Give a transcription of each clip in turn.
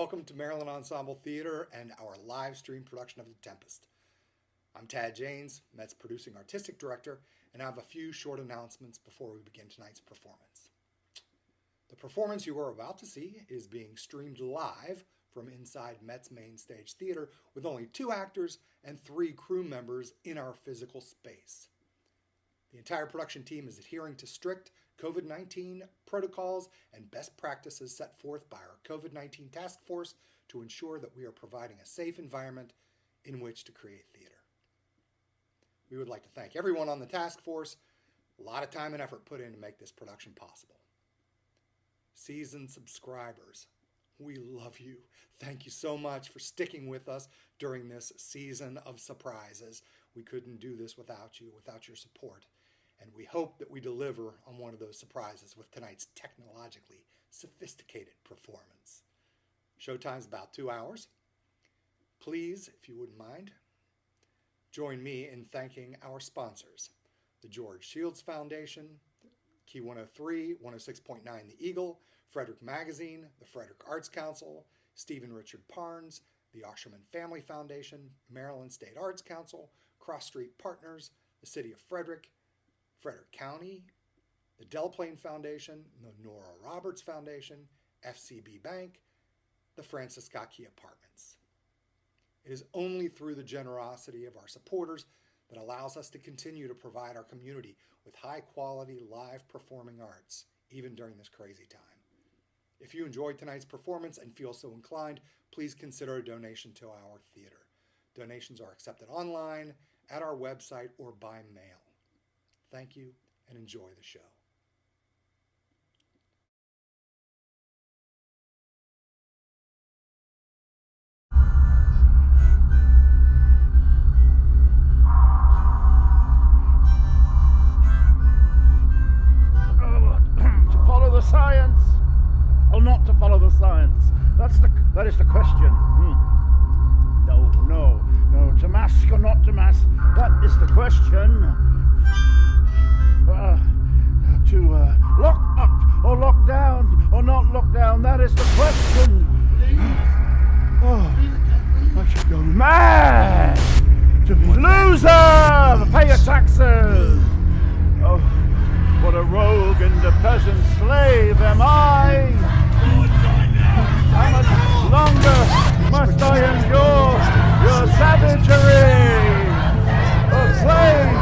Welcome to Maryland Ensemble Theater and our live stream production of The Tempest. I'm Tad Janes, Met's producing artistic director, and I have a few short announcements before we begin tonight's performance. The performance you are about to see is being streamed live from inside Met's main stage theater with only 2 actors and 3 crew members in our physical space. The entire production team is adhering to strict COVID-19 protocols and best practices set forth by our COVID-19 task force to ensure that we are providing a safe environment in which to create theater. We would like to thank everyone on the task force. A lot of time and effort put in to make this production possible. Seasoned subscribers, we love you. Thank you so much for sticking with us during this season of surprises. We couldn't do this without you, without your support. And we hope that we deliver on one of those surprises with tonight's technologically sophisticated performance. Showtime's about 2 hours. Please, if you wouldn't mind, join me in thanking our sponsors, the George Shields Foundation, Key 103, 106.9 The Eagle, Frederick Magazine, the Frederick Arts Council, Stephen Richard Parnes, the Osherman Family Foundation, Maryland State Arts Council, Cross Street Partners, the City of Frederick County, the Delaplane Foundation, the Nora Roberts Foundation, FCB Bank, the Francis Scott Key Apartments. It is only through the generosity of our supporters that allows us to continue to provide our community with high-quality live performing arts, even during this crazy time. If you enjoyed tonight's performance and feel so inclined, please consider a donation to our theater. Donations are accepted online, at our website, or by mail. Thank you, and enjoy the show. To follow the science, or not to follow the science? That is the question. No. To mask or not to mask? That is the question. To lock up or lock down or not lock down, that is the question. I should go mad to be a loser, pay your taxes. Oh, what a rogue and a peasant slave am I. How much longer must I endure your savagery? Slave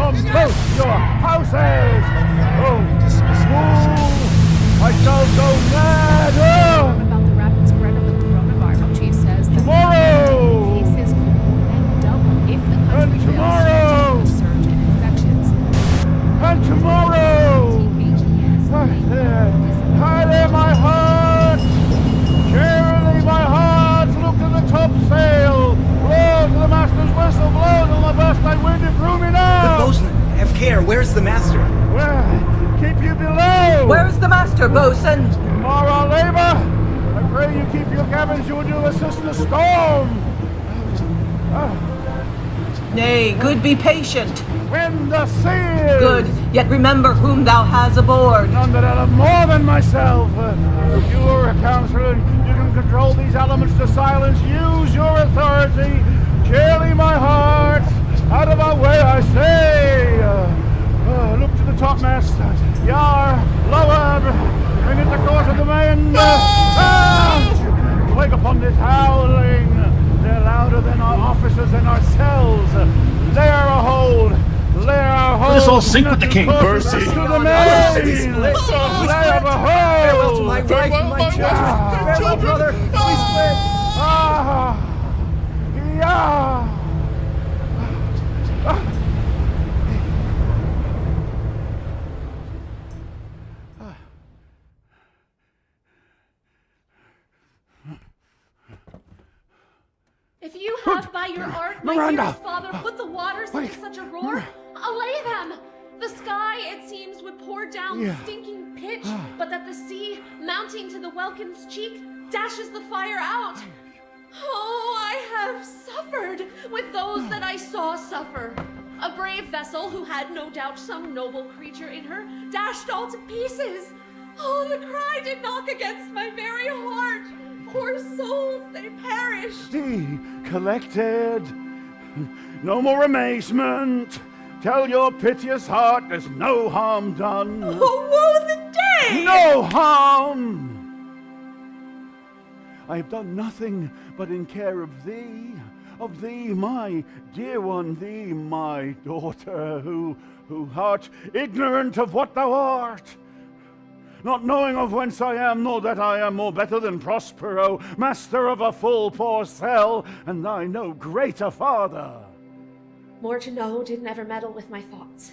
on both your houses! Oh, fool! I shall go mad! About the rapid spread of the coronavirus, chief says that tomorrow! Cases could then double if the country And tomorrow! fails to surge in infections. And tomorrow! Hide there, my heart! Cheerily, my heart! Look to the topsail! Blow to the master's whistle! Blow till the best I wind it through me now! The bosun, have care. Where's the master? Well, keep you below! Where's the master, bosun? More our labor! I pray you keep your cabins, you do assist the storm! Nay, good, be patient. When the sea is... Good, yet remember whom thou has aboard. None that I love more than myself. You are a counselor, you can control these elements to silence. Use your authority. Cheerily, my heart. Out of our way, I say. Look to the topmast. Yar, lowered. Bring it the course of the main. Wake upon this howling. They're louder than our officers and ourselves. Lay our hold. Lay our hold. Let us all sink with the king. Mercy. To the main. Lay our hold. Farewell to my wife and my children. Farewell, brother. We split. Yeah. If you have by your art, my Miranda! dearest father, put the waters into such a roar, allay them! The sky, it seems, would pour down stinking pitch, but that the sea, mounting to the welkin's cheek, dashes the fire out. Oh, I have suffered with those that I saw suffer. A brave vessel who had no doubt some noble creature in her, dashed all to pieces. Oh, the cry did knock against my very heart. poor souls, they perished. Be collected. No more amazement. Tell your piteous heart there's no harm done. Oh, woe the day! No harm! I have done nothing but in care of thee, my dear one, thee, my daughter, who art ignorant of what thou art, not knowing of whence I am, nor that I am more better than Prospero, master of a full poor cell, and thy no greater father. More to know did never meddle with my thoughts.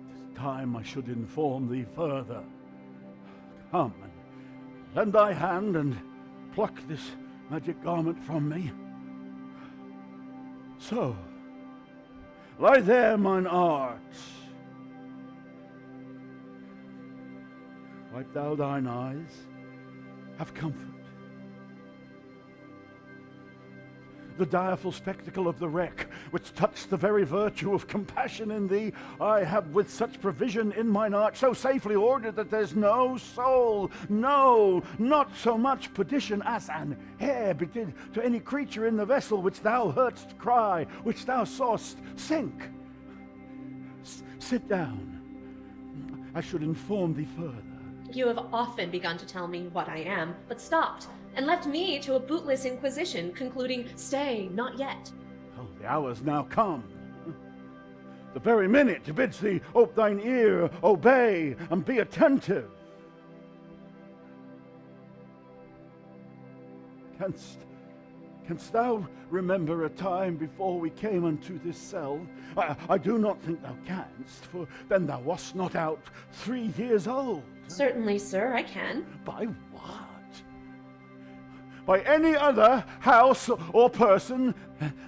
This time I should inform thee further. Come, and lend thy hand and pluck this magic garment from me. So, lie there, mine art. Wipe thou thine eyes, have comfort. The direful spectacle of the wreck, which touched the very virtue of compassion in thee, I have with such provision in mine art so safely ordered that there's no soul, no, not so much perdition as an hair betid to any creature in the vessel which thou heardst cry, which thou sawest sink. Sit down. I should inform thee further. You have often begun to tell me what I am, but stopped, and left me to a bootless inquisition, concluding, stay, not yet. Oh, the hour's now come. The very minute bids thee ope thine ear, obey, and be attentive. Canst thou remember a time before we came unto this cell? I do not think thou canst, for then thou wast not out 3 years old. Certainly, sir, I can. By what? By any other house or person,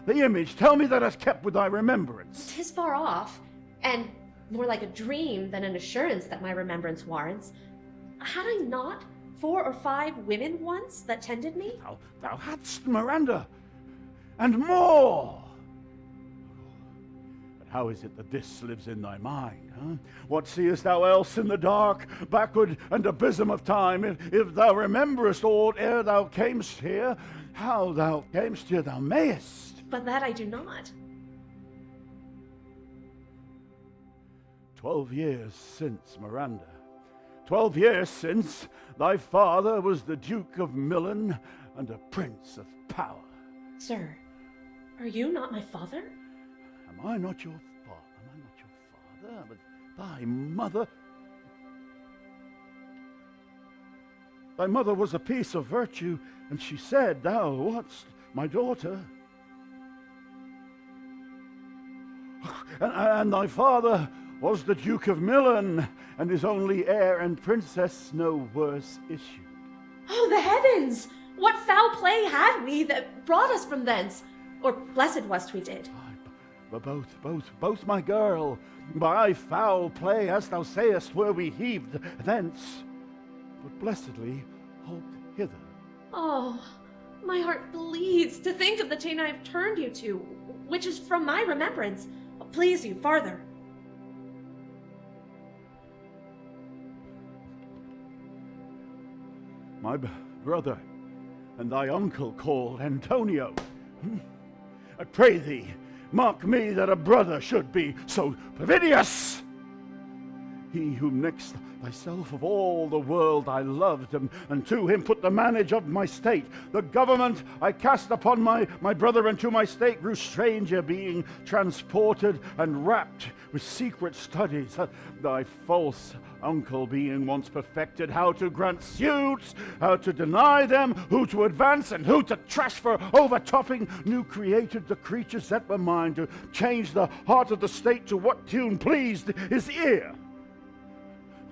the image, tell me that is kept with thy remembrance. 'Tis far off, and more like a dream than an assurance that my remembrance warrants. Had I not 4 or 5 women once that tended me? Thou hadst, Miranda, and more. But how is it that this lives in thy mind? Huh? What seest thou else in the dark, backward and abysm of time? If thou rememberest aught ere thou camest here, how thou camest here thou mayest. But that I do not. 12 years since, Miranda. 12 years since thy father was the Duke of Milan and a prince of power. Sir, are you not my father? Am I not your father? Am I not your father? But thy mother... Thy mother was a piece of virtue, and she said thou wast my daughter. And thy father was the Duke of Milan, and his only heir and princess no worse issued. Oh, the heavens! What foul play had we that brought us from thence? Or blessed wast we did. Both, my girl. By foul play, as thou sayest, were we heaved thence, but blessedly hauled hither. Oh, my heart bleeds to think of the chain I have turned you to, which is from my remembrance. Please you farther. My brother and thy uncle called Antonio. I pray thee, mark me that a brother should be so perfidious. He whom next thyself of all the world I loved, and to him put the manage of my state. The government I cast upon my brother, and to my state grew stranger, being transported and wrapped with secret studies. Thy false uncle being once perfected how to grant suits, how to deny them, who to advance and who to trash for overtopping, new created the creatures that were mine, to change the heart of the state to what tune pleased his ear.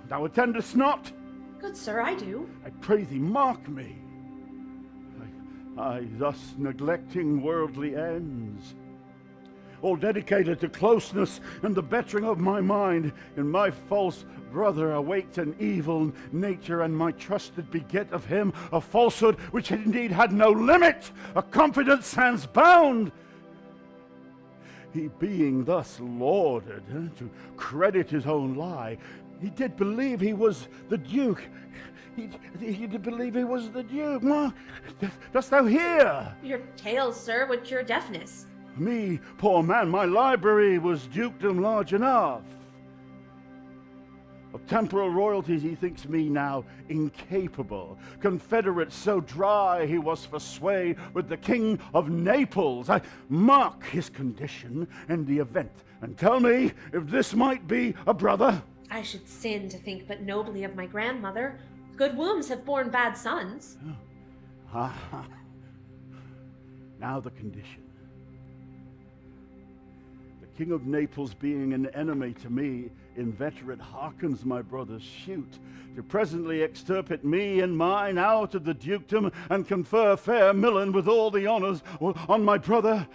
Thou attendest not? Good sir, I do. I pray thee, mark me. I thus neglecting worldly ends, all dedicated to closeness and the bettering of my mind, in my false brother awaked an evil nature, and my trusted beget of him a falsehood which indeed had no limit, a confidence sans bound. He being thus lauded to credit his own lie, He did believe he was the Duke. He did believe he was the Duke. Ma, dost thou hear? Your tales, sir, would cure deafness. Me, poor man, my library was dukedom large enough. Of temporal royalties he thinks me now incapable. Confederate so dry he was for sway with the King of Naples. I mark his condition and the event, and tell me if this might be a brother. I should sin to think but nobly of my grandmother. Good wombs have borne bad sons. Ah, now the condition. The King of Naples being an enemy to me, inveterate hearkens my brothers shoot, to presently extirpate me and mine out of the dukedom, and confer fair Milan with all the honours on my brother.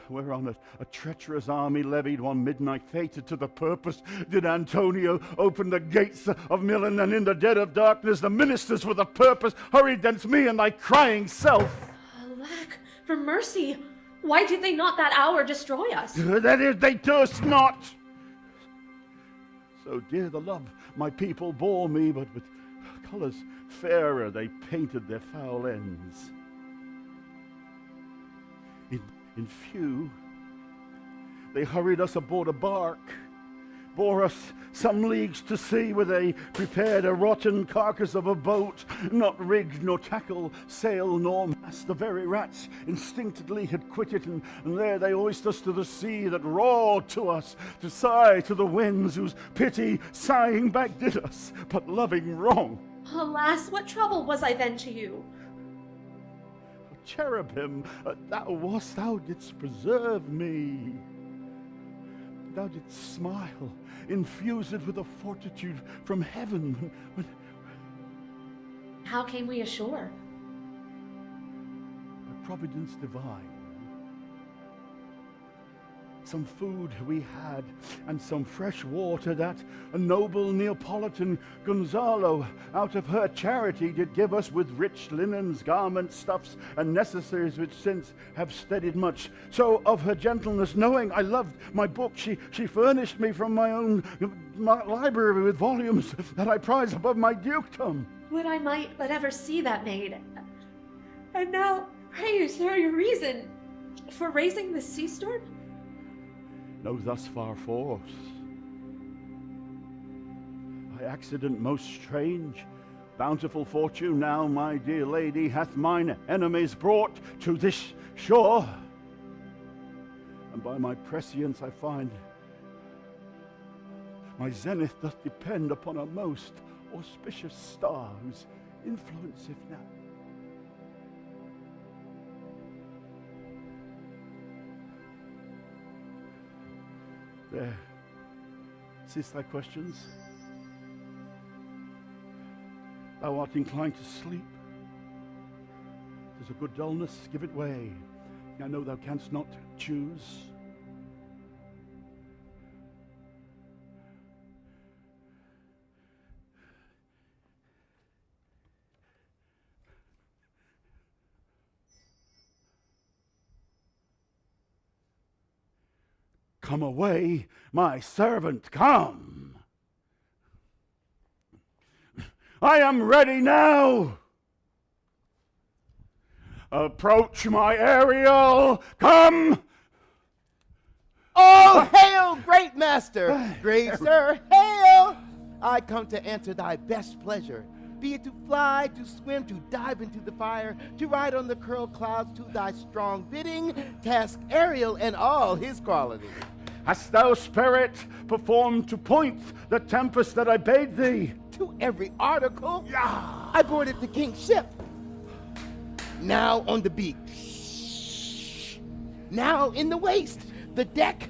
Whereon a treacherous army levied one midnight fated to the purpose did Antonio open the gates of Milan, and in the dead of darkness the ministers for the purpose hurried thence me and thy crying self. Alack, for mercy! Why did they not that hour destroy us? That is, they durst not. So dear the love my people bore me, but with colours fairer they painted their foul ends. In few, they hurried us aboard a bark, bore us some leagues to sea, where they prepared a rotten carcass of a boat, not rigged nor tackle, sail nor mast. The very rats instinctively had quitted, and there they hoist us to the sea that roared to us, to sigh to the winds whose pity sighing back did us, but loving wrong. Alas, what trouble was I then to you? Cherubim, thou didst preserve me. Thou didst smile, infuse it with a fortitude from heaven. How came we ashore? By providence divine. Some food we had, and some fresh water that a noble Neapolitan Gonzalo out of her charity did give us, with rich linens, garments, stuffs, and necessaries which since have steadied much. So of her gentleness, knowing I loved my book, she furnished me from my own library with volumes that I prize above my dukedom. Would I might but ever see that maid. And now, pray you, sir, your reason for raising this sea storm? No thus far force. By accident most strange, bountiful fortune now, my dear lady, hath mine enemies brought to this shore. And by my prescience I find my zenith doth depend upon a most auspicious star, whose influence, if now there, cease thy questions. Thou art inclined to sleep. 'Tis a good dullness, give it way. I know thou canst not choose. Come away, my servant, come. I am ready now. Approach, my Ariel, come. Oh, hail, great master, great sir, hail. I come to answer thy best pleasure, be it to fly, to swim, to dive into the fire, to ride on the curled clouds, to thy strong bidding, task Ariel and all his qualities. Hast thou, spirit, performed to point the tempest that I bade thee? To every article. Yeah. I boarded the king's ship. Now on the beak. Now in the waist, the deck.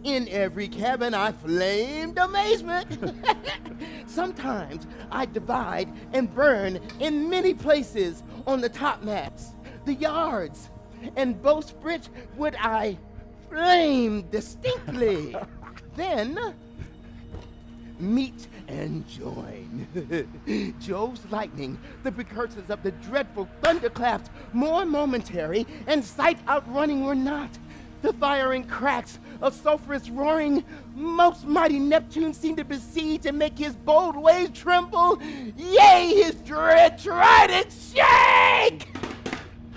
In every cabin I flamed amazement. Sometimes I divide and burn in many places, on the topmasts, the yards, and bowsprit would I flame distinctly. Then meet and join. Jove's lightning, the precursors of the dreadful thunderclaps, more momentary, and sight outrunning were not. The firing cracks of sulphurous roaring, most mighty Neptune seemed to besiege and make his bold waves tremble. Yea, his dread trident shake!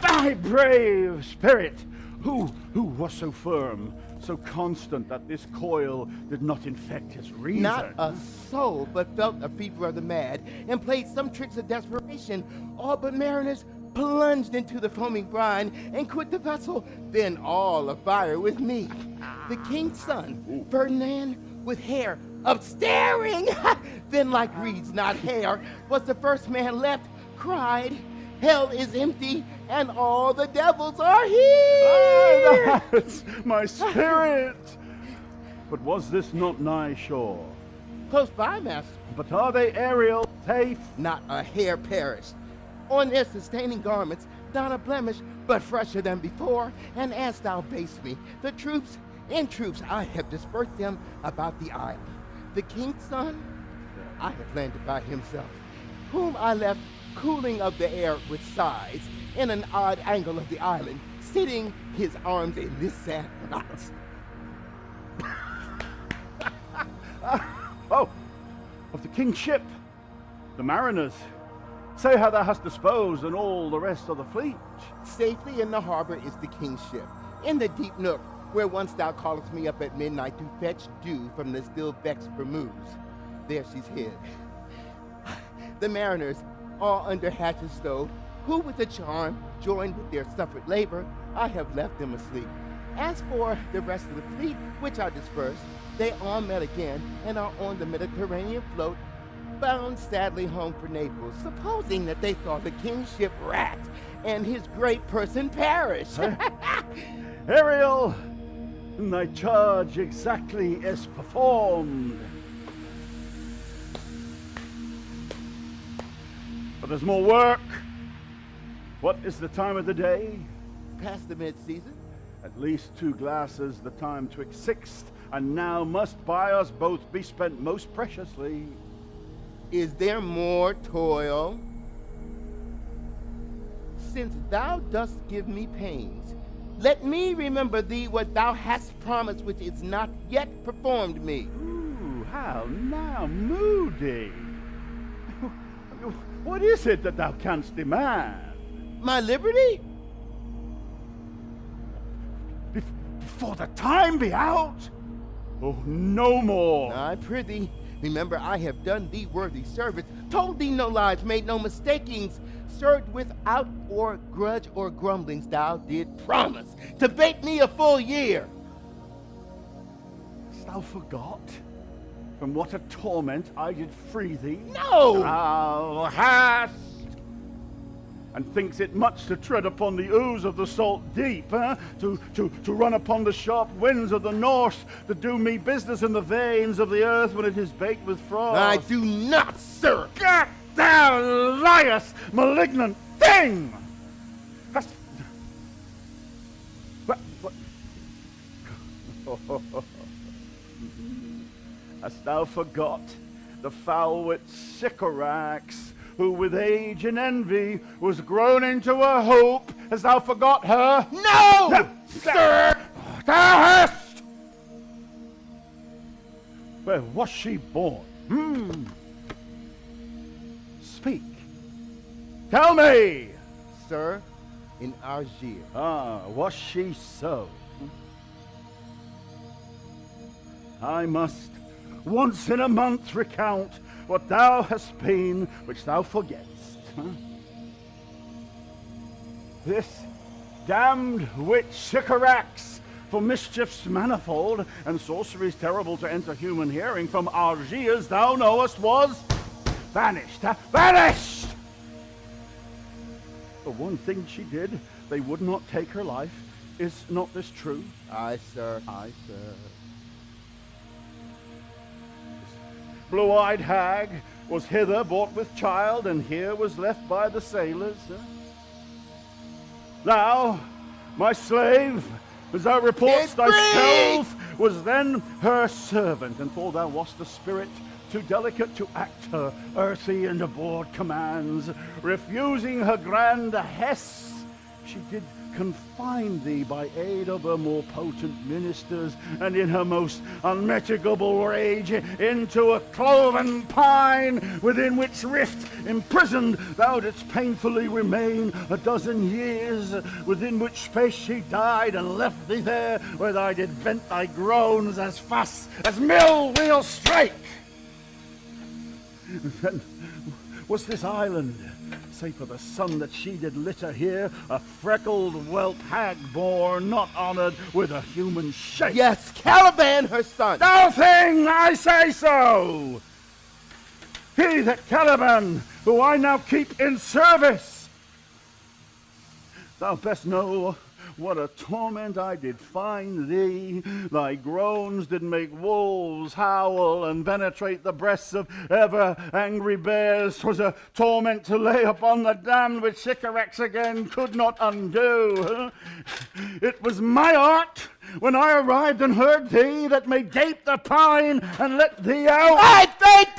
Thy brave spirit, who was so firm, so constant that this coil did not infect his reason. Not a soul but felt a fever of the mad, and played some tricks of desperation. All but mariners plunged into the foaming brine and quit the vessel, then all afire with me. The king's son, Ferdinand, with hair upstaring, then like reeds, not hair, was the first man left, cried, hell is empty, and all the devils are here! Ah, that's my spirit! But was this not nigh shore? Close by, master. But are they aerial safe? Not a hair perished. On their sustaining garments, not a blemish, but fresher than before. And as thou base me, the troops, in troops, I have dispersed them about the island. The king's son, I have landed by himself, whom I left cooling of the air with sighs in an odd angle of the island, sitting his arms in this sad knot. Oh, of the king's ship, the mariners. Say how thou hast disposed and all the rest of the fleet. Safely in the harbor is the king's ship, in the deep nook, where once thou callest me up at midnight to fetch dew from the still vexed Bermudes. There she's hid. The mariners, all under hatches stowed, who with a charm, joined with their suffered labor, I have left them asleep. As for the rest of the fleet, which I dispersed, they all met again and are on the Mediterranean float, bound sadly home for Naples, supposing that they saw the king's ship wrecked and his great person perish. Ariel, thy charge exactly is performed. But there's more work. What is the time of the day? Past the mid-season. At least 2 glasses, the time 'twixt 6th, and now must by us both be spent most preciously. Is there more toil? Since thou dost give me pains, let me remember thee what thou hast promised, which is not yet performed me. Ooh, how now, moody. What is it that thou canst demand? My liberty? Before the time be out? Oh, no more. I prithee, remember I have done thee worthy service, told thee no lies, made no mistakings, served without or grudge or grumblings. Thou did promise to bait me a full year. Hast thou forgot from what a torment I did free thee? No! Thou hast! And thinks it much to tread upon the ooze of the salt deep, to run upon the sharp winds of the north, to do me business in the veins of the earth when it is baked with frost. I do not, sir. God, thou liest, malignant thing! Hast... What? Hast thou forgot the foul-wit Sycorax, who with age and envy was grown into a hope? Hast thou forgot her? No, sir! Thou hast! Where was she born? Speak. Tell me! Sir, in Algiers. Ah, was she so? I must once in a month recount what thou hast been, which thou forgettest. This damned witch Sycorax, for mischiefs manifold and sorceries terrible to enter human hearing, from Algiers thou knowest was vanished, vanished! The one thing she did, they would not take her life. Is not this true? Aye, sir. Aye, sir. Blue-eyed hag was hither brought with child, and here was left by the sailors. Thou, my slave, as thou reports thyself, was then her servant, and for thou wast a spirit too delicate to act her earthy and abhorred commands, refusing her grand hests, she did confined thee by aid of her more potent ministers, and in her most unmitigable rage into a cloven pine, within which rift imprisoned thou didst painfully remain a dozen years, within which space she died and left thee there, where thou did vent thy groans as fast as mill wheel strike. Then was this island, save for the son that she did litter here, a freckled whelp hag born, not honored with a human shape? Yes, Caliban, her son. No thing, I say so! He that Caliban, who I now keep in service. Thou best know what a torment I did find thee. Thy groans did make wolves howl and penetrate the breasts of ever angry bears. 'Twas a torment to lay upon the damned, which Sycorax again could not undo. It was my art, when I arrived and heard thee, that made gape the pine and let thee out. I thank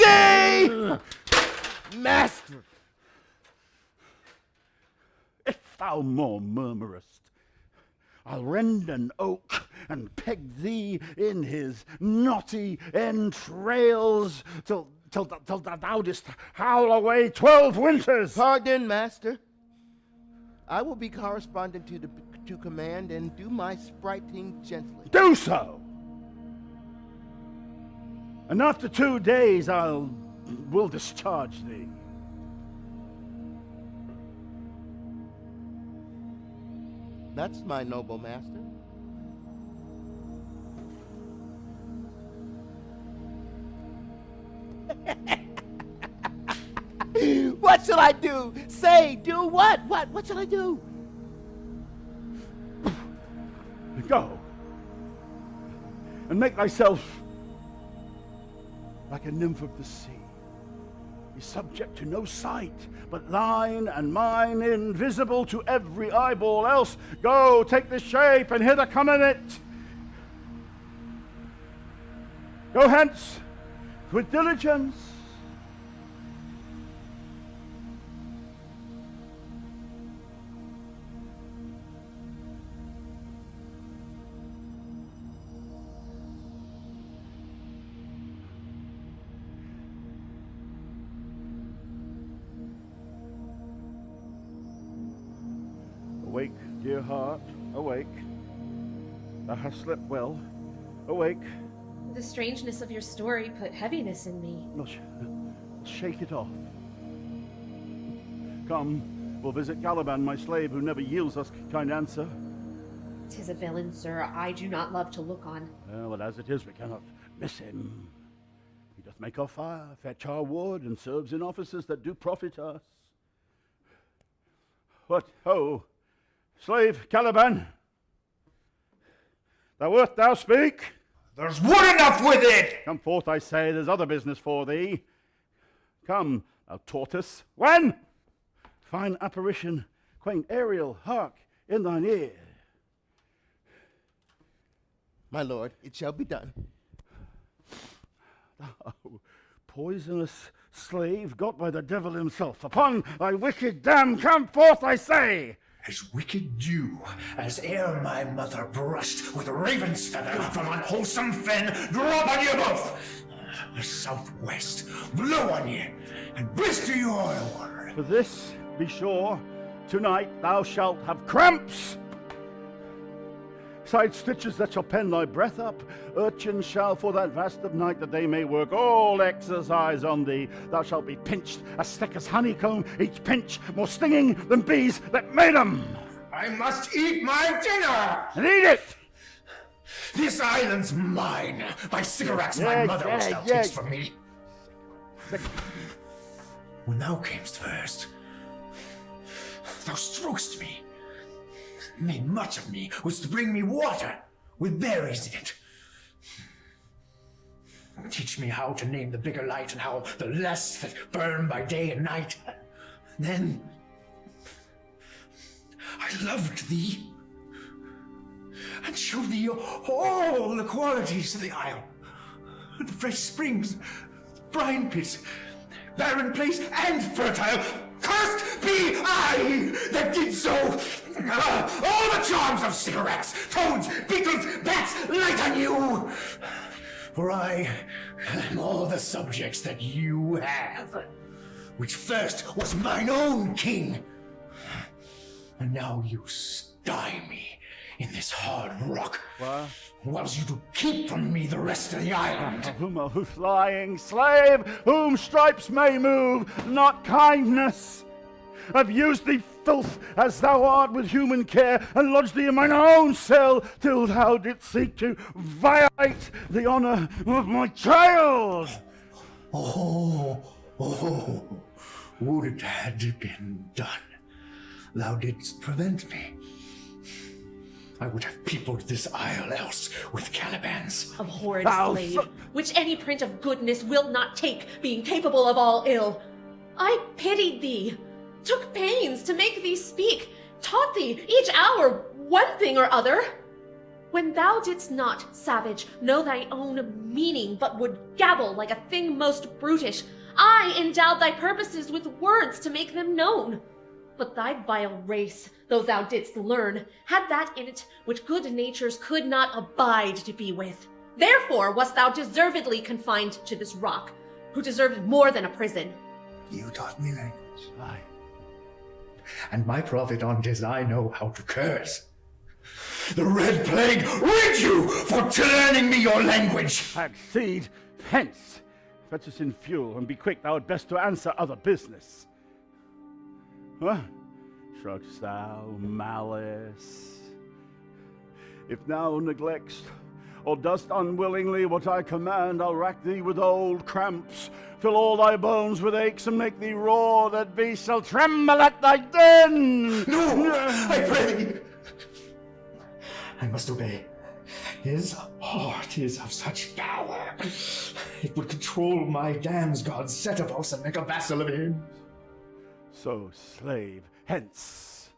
thee, master. If thou more murmurest, I'll rend an oak and peg thee in his knotty entrails till thou didst howl away 12 winters. Pardon, master. I will be correspondent to command and do my spriting gently. Do so. And after 2 days will discharge thee. That's my noble master. What shall I do? Say, do what? What shall I do? Go and make thyself like a nymph of the sea. Be subject to no sight but thine and mine, invisible to every eyeball else. Go, take this shape, and hither come in it. Go hence with diligence. Awake, dear heart, awake. Thou hast slept well. Awake. The strangeness of your story put heaviness in me. No, shake it off. Come, we'll visit Caliban, my slave, who never yields us kind answer. 'Tis a villain, sir, I do not love to look on. Well, as it is, we cannot miss him. He doth make our fire, fetch our wood, and serves in offices that do profit us. What, ho, slave Caliban, wilt thou speak? There's wood enough with it! Come forth, I say, there's other business for thee. Come, thou tortoise. When? Fine apparition, quaint Ariel, hark in thine ear. My lord, it shall be done. Thou poisonous slave, got by the devil himself, upon thy wicked dam, come forth, I say! As wicked dew, as ere my mother brushed with raven's feather from unwholesome fen, drop on you both! The southwest, blow on ye, and blister you all over. For this, be sure, tonight thou shalt have cramps! Side stitches that shall pen thy breath up, urchins shall for that vast of night that they may work all exercise on thee. Thou shalt be pinched as thick as honeycomb, each pinch more stinging than bees that made 'em. I must eat my dinner! And eat it! This island's mine, by Sycorax my mother, which thou takest from me. When thou camest first, thou strokest me, made much of me, was to bring me water with berries in it. Teach me how to name the bigger light and how the less that burn by day and night. Then I loved thee and showed thee all the qualities of the isle. The fresh springs, brine pits, barren place, and fertile. Cursed be I that did so! All the charms of cigarettes, toads, beetles, bats, light on you! For I am all the subjects that you have, which first was mine own king. And now you sty me in this hard rock, whilst you do keep from me the rest of the island. Whom a flying slave, whom stripes may move, not kindness. I've used thee, filth, as thou art, with human care, and lodged thee in mine own cell, till thou didst seek to violate the honor of my child. Oh, would it had been done. Thou didst prevent me. I would have peopled this isle else with Calibans. Abhorred slave, which any print of goodness will not take, being capable of all ill. I pitied thee, took pains to make thee speak, taught thee each hour one thing or other. When thou didst not, savage, know thy own meaning, but would gabble like a thing most brutish, I endowed thy purposes with words to make them known. But thy vile race, though thou didst learn, had that in it which good natures could not abide to be with. Therefore wast thou deservedly confined to this rock, who deserved more than a prison. You taught me language. Aye. And my profit on 'tis I know how to curse. The Red Plague rid you for learning me your language! Accede, hence. Fetch us in fuel, and be quick, thou art best to answer other business. What? Shrugg'st thou, malice? If thou neglect'st, or dost unwillingly what I command, I'll rack thee with old cramps, fill all thy bones with aches, and make thee roar that beasts shall tremble at thy din! No! I pray thee! I must obey. His heart is of such power. It would control my damn's god Setebos and make a vassal of him. So, slave, hence.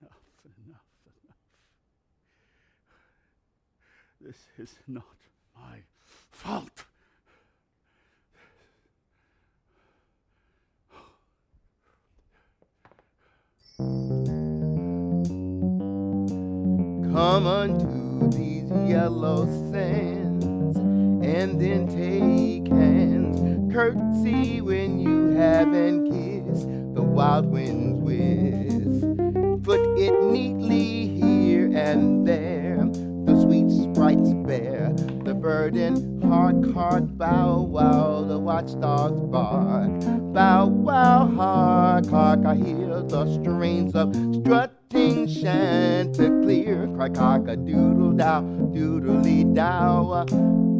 Enough. This is not my fault. Come unto these yellow sands, and then take hands. Curtsy when you haven't kissed the wild winds whiz. Put it neatly here and there, the sweet sprites bear the burden. Hark, bow wow, the watchdogs bark. Bow wow, hark, I hear the strains of strutting chanticleer. Cock-a-doodle-dow, doodly-dow.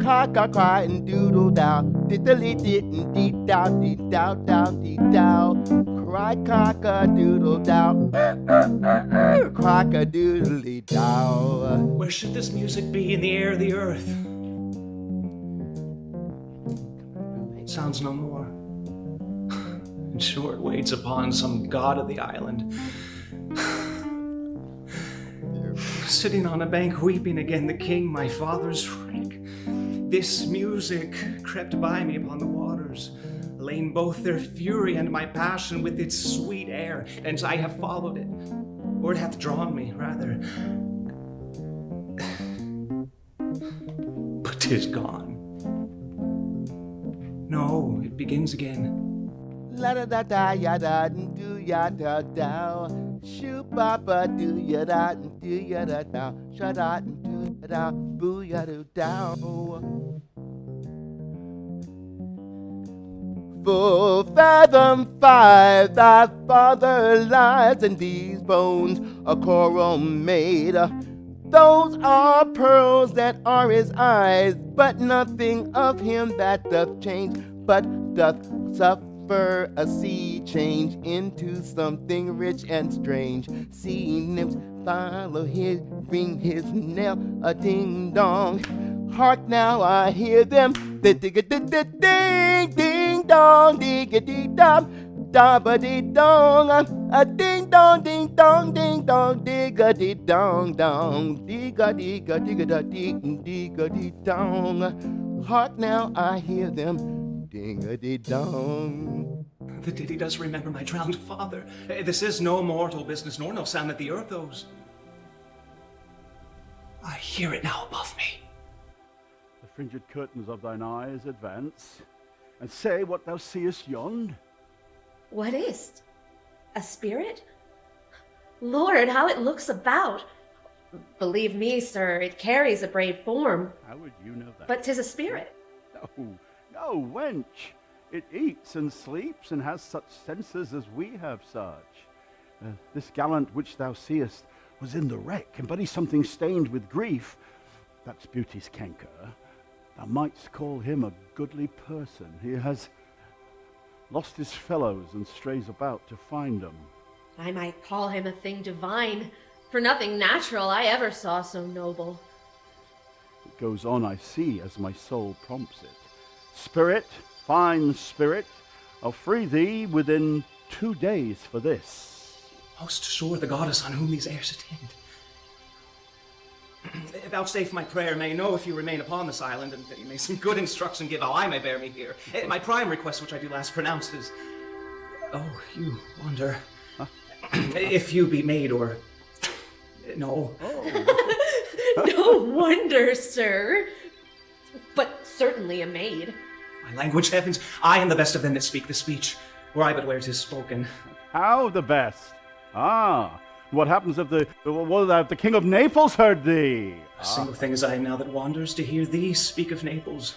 Cock-a-cry and doodle-dow, diddly-didn't-dee-dow, dee-dow-dow, dee-dow. Cry cock-a-doodle-dow, cock-a-doodly-dow. Where should this music be in the air of the earth? It sounds no more. And sure it waits upon some god of the island. Sitting on a bank weeping again, the king, my father's wreck. This music crept by me upon the waters, allaying both their fury and my passion with its sweet air, and I have followed it, or it hath drawn me, rather. But 'tis gone. No, it begins again. La da da da ya da do ya da da. Shoo papa do ya da do ya da da. Sha da do da boo ya do da. Full fathom 5 thy father lies, and these bones a coral made. Those are pearls that are his eyes, but nothing of him that doth change, but doth suffer a sea change into something rich and strange. Sea nymphs follow his, ring his knell a ding dong. Hark now, I hear them, ding ding dong, ding ding dong. Da ba dee dong, a ding dong, ding dong, digga dee dong dong, digga digga digga da ding digga dee dong. Hark now, I hear them, ding a dee dong. The ditty does remember my drowned father. This is no mortal business, nor no sound that the earth owes. I hear it now above me. The fringed curtains of thine eyes advance, and say what thou seest yond. What is't? A spirit? Lord, how it looks about! Believe me, sir, it carries a brave form. How would you know that? But 'tis a spirit. No, wench. It eats and sleeps and has such senses as we have such. This gallant which thou seest was in the wreck, and but he's something stained with grief. That's beauty's canker. Thou mightst call him a goodly person. He has lost his fellows and strays about to find them. I might call him a thing divine, for nothing natural I ever saw so noble. It goes on, I see, as my soul prompts it. Spirit, fine spirit, I'll free thee within 2 days for this. Most sure the goddess on whom these airs attend. Vouchsafe my prayer may know if you remain upon this island, and that you may some good instruction give how I may bear me here. My prime request, which I do last pronounce, is... Oh, you wonder... Huh? If you be maid or... No. Oh. No wonder, sir. But certainly a maid. My language, heavens, I am the best of them that speak the speech, were I but where 'tis spoken. How the best? Ah, what happens if the King of Naples heard thee? A single thing as I am now that wanders, to hear thee speak of Naples.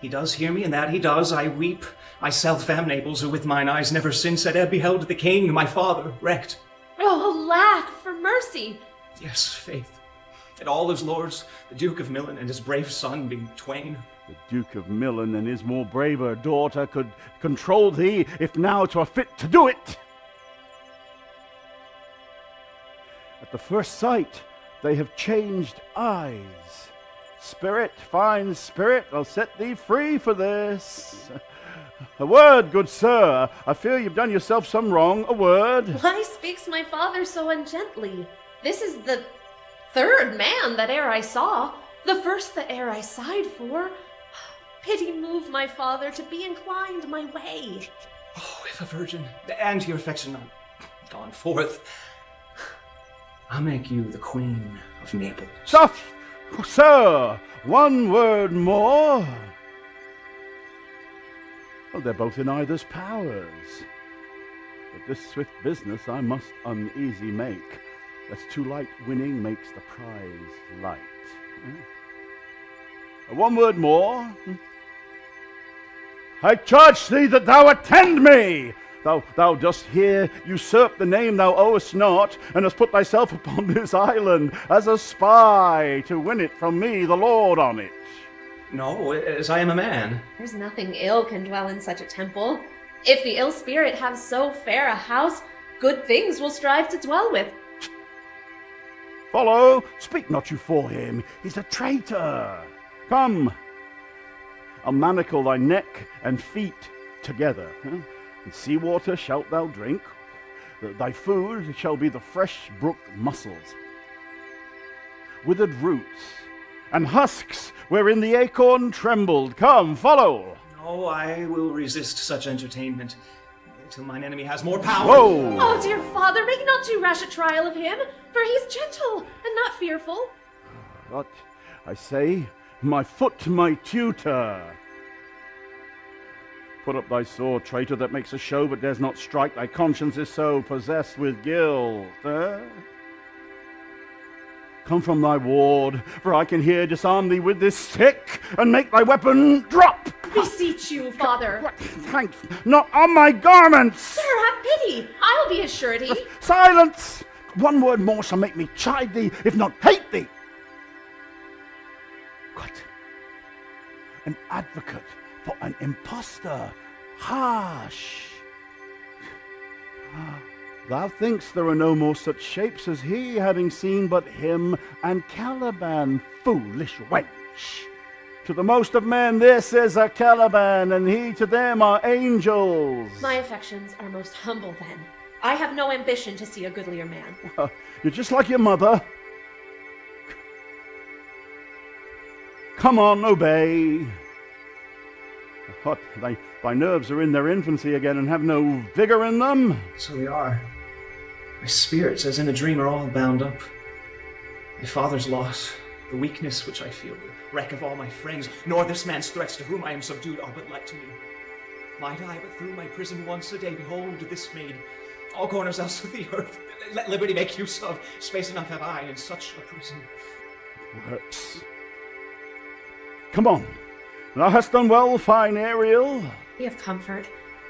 He does hear me, and that he does, I weep. Myself am Naples, who with mine eyes never since had e'er beheld the king, my father, wrecked. Oh, alack, for mercy! Yes, faith. And all his lords, the Duke of Milan and his brave son being twain. The Duke of Milan and his more braver daughter could control thee, if now 'twere fit to do it. At the first sight, they have changed eyes. Spirit, fine spirit, I'll set thee free for this. A word, good sir. I fear you've done yourself some wrong. A word. Why speaks my father so ungently? This is the third man that e'er I saw, the first that e'er I sighed for. Pity move my father to be inclined my way. Oh, if a virgin, and your affection not gone forth, I'll make you the Queen of Naples. Soft, sir, one word more. Oh, they're both in either's powers. But this swift business I must uneasy make, lest too light winning makes the prize light. One word more. I charge thee that thou attend me. Thou dost here usurp the name thou owest not, and hast put thyself upon this island as a spy to win it from me, the lord on it. No, as I am a man. There's nothing ill can dwell in such a temple. If the ill spirit have so fair a house, good things will strive to dwell with. Follow, speak not you for him, he's a traitor. Come, I'll manacle thy neck and feet together. And sea water shalt thou drink, thy food shall be the fresh brook mussels, withered roots, and husks wherein the acorn trembled. Come, follow. No, I will resist such entertainment till mine enemy has more power. Whoa! Oh, dear father, make not too rash a trial of him, for he is gentle and not fearful. What I say, my foot, my tutor. Put up thy sword, traitor, that makes a show but dares not strike. Thy conscience is so possessed with guilt. Come from thy ward, for I can here disarm thee with this stick, and make thy weapon drop. Beseech you, father. What? Thanks, not on my garments. Sir, have pity. I'll be his surety. Silence! One word more shall make me chide thee, if not hate thee. What? An advocate for an impostor. Harsh. Thou thinkst there are no more such shapes as he, having seen but him and Caliban, foolish wench. To the most of men this is a Caliban, and he to them are angels. My affections are most humble then. I have no ambition to see a goodlier man. You're just like your mother. Come on, obey. What? Thy nerves are in their infancy again and have no vigor in them? So they are. My spirits, as in a dream, are all bound up. My father's loss, the weakness which I feel, the wreck of all my friends, nor this man's threats to whom I am subdued, all but light to me. Might I but through my prison once a day behold this maid, all corners else of the earth, let liberty make use of, space enough have I in such a prison. Works. Come on. Thou hast done well, fine Ariel. Be of comfort.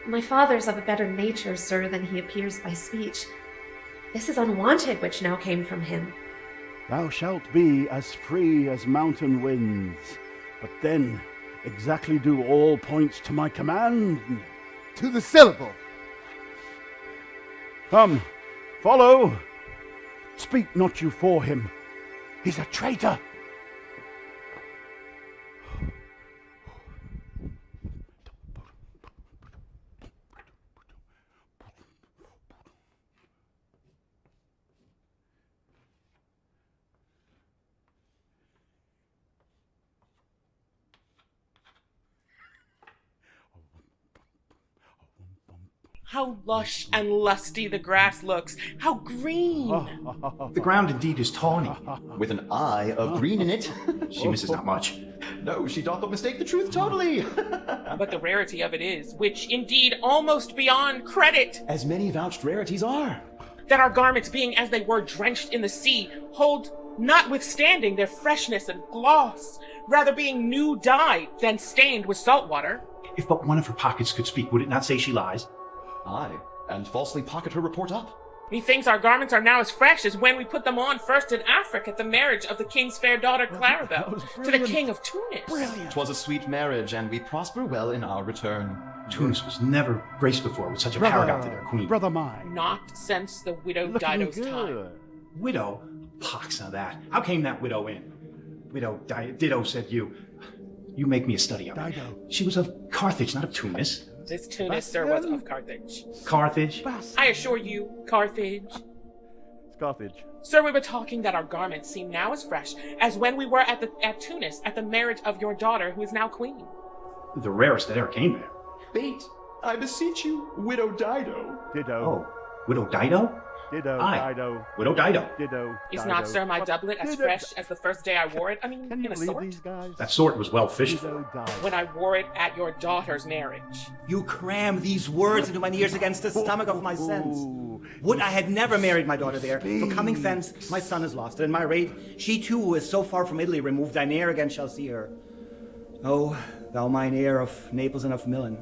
My father's of a better nature, sir, than he appears by speech. This is unwanted which now came from him. Thou shalt be as free as mountain winds, but then exactly do all points to my command. To the syllable. Come, follow. Speak not you for him. He's a traitor. How lush and lusty the grass looks. How green. The ground indeed is tawny. With an eye of green in it. She misses not much. No, she doth not mistake the truth totally. But the rarity of it is, which indeed almost beyond credit, As many vouched rarities are. that our garments being as they were drenched in the sea, hold notwithstanding their freshness and gloss, rather being new dyed than stained with salt water. If but one of her pockets could speak, would it not say she lies? Aye, and falsely pocket her report up. Methinks our garments are now as fresh as when we put them on first in Africa at the marriage of the king's fair daughter Clarabelle to the king of Tunis. Brilliant. 'Twas a sweet marriage, and we prosper well in our return. Tunis was never graced before with such a paragon to their queen. Brother mine. Not since the widow Looking Dido's good. time. Widow? Pox on that. How came that widow in? Widow Dido, said you. You make me a study of it. Dido. She was of Carthage, not of Tunis. This Tunis, sir, was of Carthage. Carthage? I assure you, Carthage. It's Carthage. Sir, we were talking that our garments seem now as fresh as when we were at Tunis at the marriage of your daughter, who is now queen. The rarest that ever came there. Bait, I beseech you, Widow Dido. Ditto. Oh, Widow Dido? Ditto. Aye. Dido. Widow Dido. Ditto. Is Dido. not, sir, my doublet as Ditto. fresh as the first day I wore it? I mean, Can you in a believe sort. these guys? That sort was well fished for. Ditto. Dido. When I wore it at your daughter's marriage. You cram these words into mine ears against the stomach of my sense. Would I had never married my daughter there, for coming thence my son is lost, and in my rage she too, who is so far from Italy removed, I ne'er again shall see her. Oh, thou mine heir of Naples and of Milan,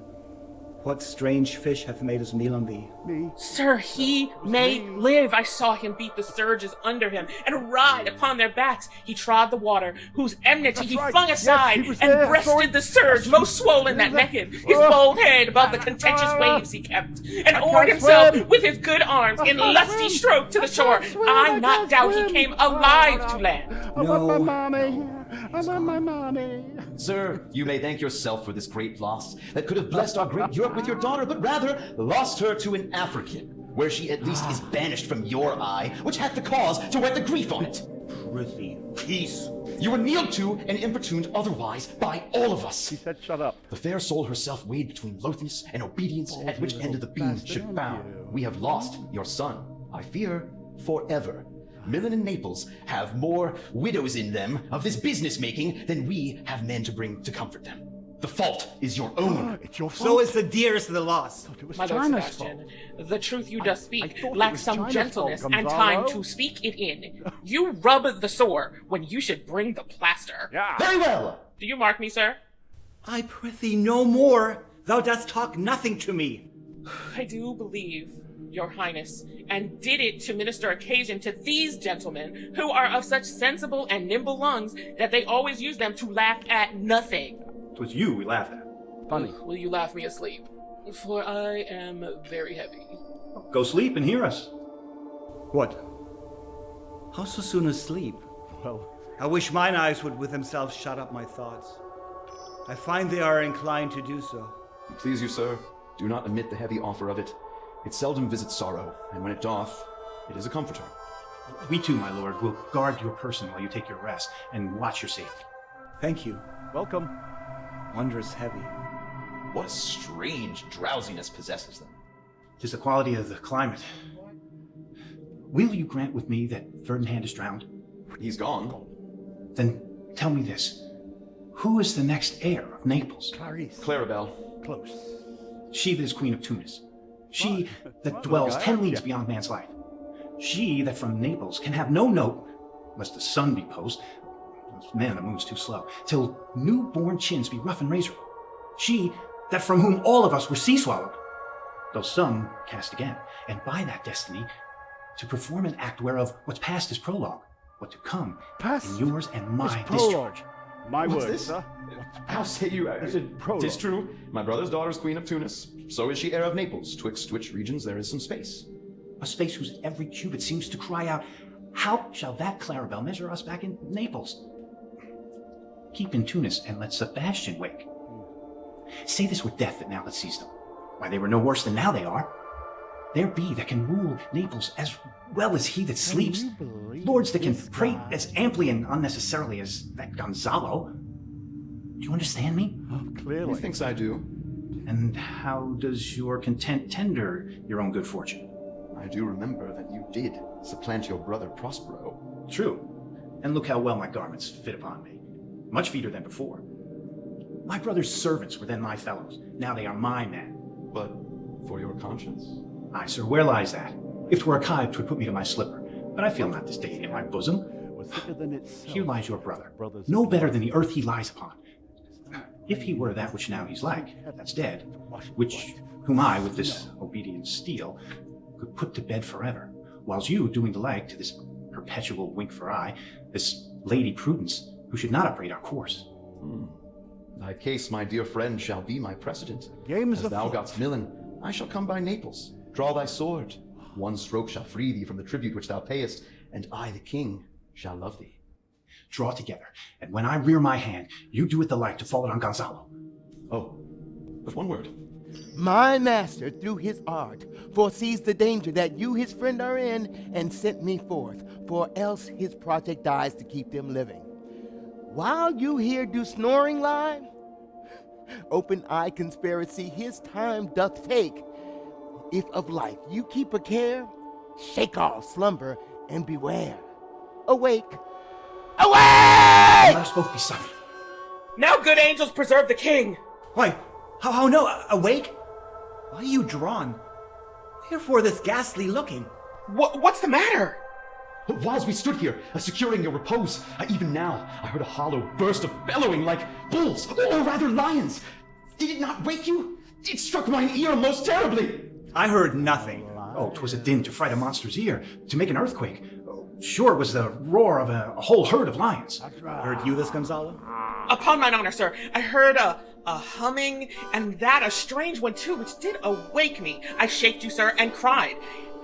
what strange fish hath made his meal on thee? Me. Sir, he may live. I saw him beat the surges under him and ride upon their backs. He trod the water, whose enmity he right. flung Yes, aside, he was and there. breasted Sorry. the surge, most swollen that met him. His bold head above the contentious waves he kept, and oared himself swim. with his good arms in lusty stroke to the shore. I not doubt he came alive to land. I want my No. mommy. I want my mommy. Sir, you may thank yourself for this great loss that could have blessed our great Europe with your daughter, but rather lost her to an African, where she at least is banished from your eye, which hath the cause to wet the grief on it. Prithee, peace. You were kneeled to and importuned otherwise by all of us. He said, shut up. The fair soul herself weighed between loathness and obedience, at which end of the beam bastard, should bow. you. We have lost your son, I fear, forever. Milan and Naples have more widows in them of this business making than we have men to bring to comfort them. The fault is your own. It's your fault. So is the dearest of the lost. It was My Lord China's Sebastian, fault. the truth you does speak thought it lacks was some China's gentleness fault, and time Gonzalo. to speak it in. You rub the sore when you should bring the plaster. Yeah. Very well. Do you mark me, sir? I prithee no more. Thou dost talk nothing to me. I do believe, your highness, and did it to minister occasion to these gentlemen, who are of such sensible and nimble lungs that they always use them to laugh at nothing. 'Twas you we laughed at. Funny. Will you laugh me asleep? For I am very heavy. Go sleep and hear us. What? How so soon asleep? Well, I wish mine eyes would with themselves shut up my thoughts. I find they are inclined to do so. Please you, sir, do not omit the heavy offer of it. It seldom visits sorrow, and when it doth, it is a comforter. We too, my lord, will guard your person while you take your rest and watch your safety. Thank you. welcome. Wondrous heavy. What a strange drowsiness possesses them. 'Tis the quality of the climate. Will you grant with me that Ferdinand is drowned? He's gone. Then tell me this. Who is the next heir of Naples? Clarabelle. Close. She that is Queen of Tunis. She that dwells 10 leagues beyond man's life. She that from Naples can have no note, lest the sun be post, man, the moon's too slow, till newborn chins be rough and razor. She that from whom all of us were sea swallowed, though some cast again, and by that destiny to perform an act whereof what's past is prologue, what to come in yours and my discharge. My What's word, this? sir. How say you? Tis true. My brother's daughter is Queen of Tunis. So is she heir of Naples, twixt which regions there is some space. A space whose every cubit seems to cry out, how shall that Clarabelle measure us back in Naples? Keep in Tunis and let Sebastian wake. Say this were death that now that seized them. Why, they were no worse than now they are. There be that can rule Naples as well as he that sleeps. Lords that can pray as amply and unnecessarily as that Gonzalo. Do you understand me? Oh, clearly. Methinks I do. And how does your content tender your own good fortune? I do remember that you did supplant your brother Prospero. True. And look how well my garments fit upon me. Much feeder than before. My brother's servants were then my fellows. Now they are my men. But for your conscience? Aye, sir, where lies that? If 'twere a kite, 'twould put me to my slipper. But I feel not this day in my bosom. Here lies your brother, no better than the earth he lies upon. If he were that which now he's like, that's dead, whom I, with this obedient steel, could put to bed forever, whiles you, doing the like to this perpetual wink for eye, this Lady Prudence, who should not upbraid our course. Thy case, my dear friend, shall be my precedent. Games As thou gotst Milan, I shall come by Naples. Draw thy sword. One stroke shall free thee from the tribute which thou payest, and I, the king, shall love thee. Draw together, and when I rear my hand, you do it the like to fall it on Gonzalo. Oh, but one word. My master, through his art, foresees the danger that you, his friend, are in, and sent me forth, for else his project dies to keep them living. While you here do snoring lie, open eye conspiracy his time doth take. If of life you keep a care, shake off slumber and beware. Awake! Awake! Let us both be silent. Now, good angels, preserve the king! Why, how no, awake? Why are you drawn? Wherefore this ghastly looking? What's the matter? Whilst we stood here, securing your repose, even now, I heard a hollow burst of bellowing like bulls, or rather lions. Did it not wake you? It struck mine ear most terribly. I heard nothing. Oh, 'twas a din to fright a monster's ear, to make an earthquake. Sure, it was the roar of a whole herd of lions. Heard you this, Gonzalo? Upon mine honor, sir, I heard a humming, and that a strange one too, which did awake me. I shaked you, sir, and cried.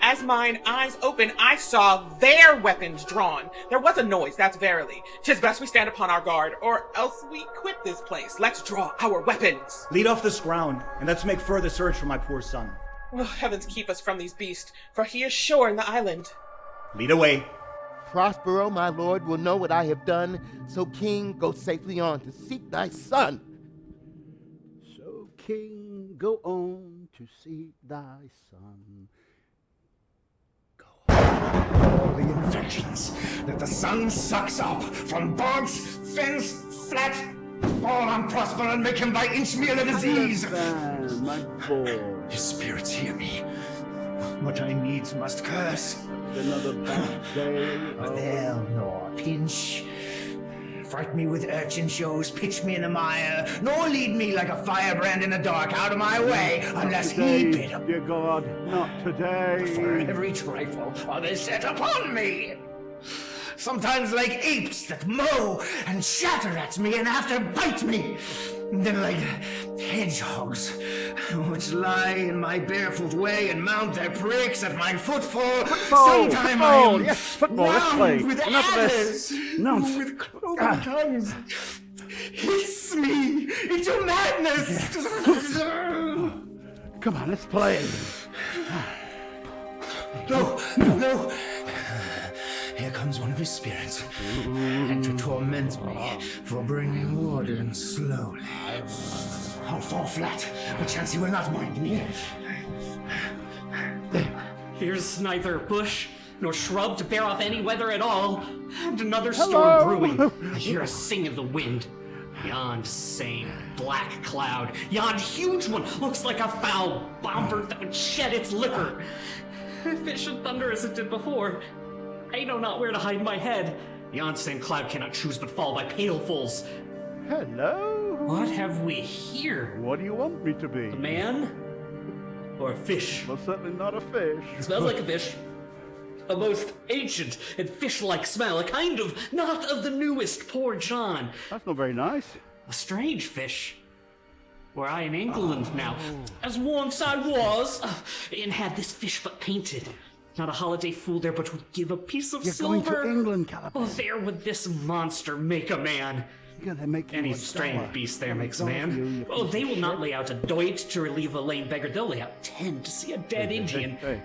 As mine eyes opened, I saw their weapons drawn. There was a noise, that's verily. 'Tis best we stand upon our guard, or else we quit this place. Let's draw our weapons. Lead off this ground, and let's make further search for my poor son. Oh, heavens keep us from these beasts, for he is sure in the island. Lead away. Prospero, my lord, will know what I have done, so king, go safely on to seek thy son. So, king, go on to seek thy son. All the infections that the sun sucks up from bogs, fens, flat, fall on Prosper and make him by inch meal a disease. My boy. His spirits hear me. What I needs must curse. Another bad day. But they'll nor pinch. Fright me with urchin shows, pitch me in the mire, nor lead me like a firebrand in the dark out of my way, unless he bid up. Dear God, not today. For every trifle are they set upon me. Sometimes like apes that mow and shatter at me and after bite me. And then like hedgehogs, which lie in my barefoot way and mount their pricks at my footfall. Sometime I am round with adders, Nonsense. with cloven tongues. Hiss me into madness. Come on, let's play. No. Here comes one of his spirits, and to torment me for bringing water slowly. I'll fall flat. Perchance he will not mind me. Here's neither bush nor shrub to bear off any weather at all, and another Hello. storm brewing. I hear a sing of the wind. Yond same black cloud, yond huge one, looks like a foul bomber that would shed its liquor. Fish and thunder as it did before. I know not where to hide my head. Yond same cloud cannot choose but fall by pailfuls. Hello? What have we here? What do you want me to be? A man? Or a fish? Well, certainly not a fish. It smells like a fish. A most ancient and fish-like smell, a kind of not of the newest, poor John. That's not very nice. A strange fish. Were I in England now, as once I was, and had this fish but painted, not a holiday fool there but would give a piece of You're silver. going to England, Caliban. Oh, there would this monster make a man. You're gonna make Any you a strange dollar. beast there makes a Don't you, man. you Oh, piece they of will not shit. lay out a doit to relieve a lame beggar. They'll lay out 10 to see a dead Indian. Hey,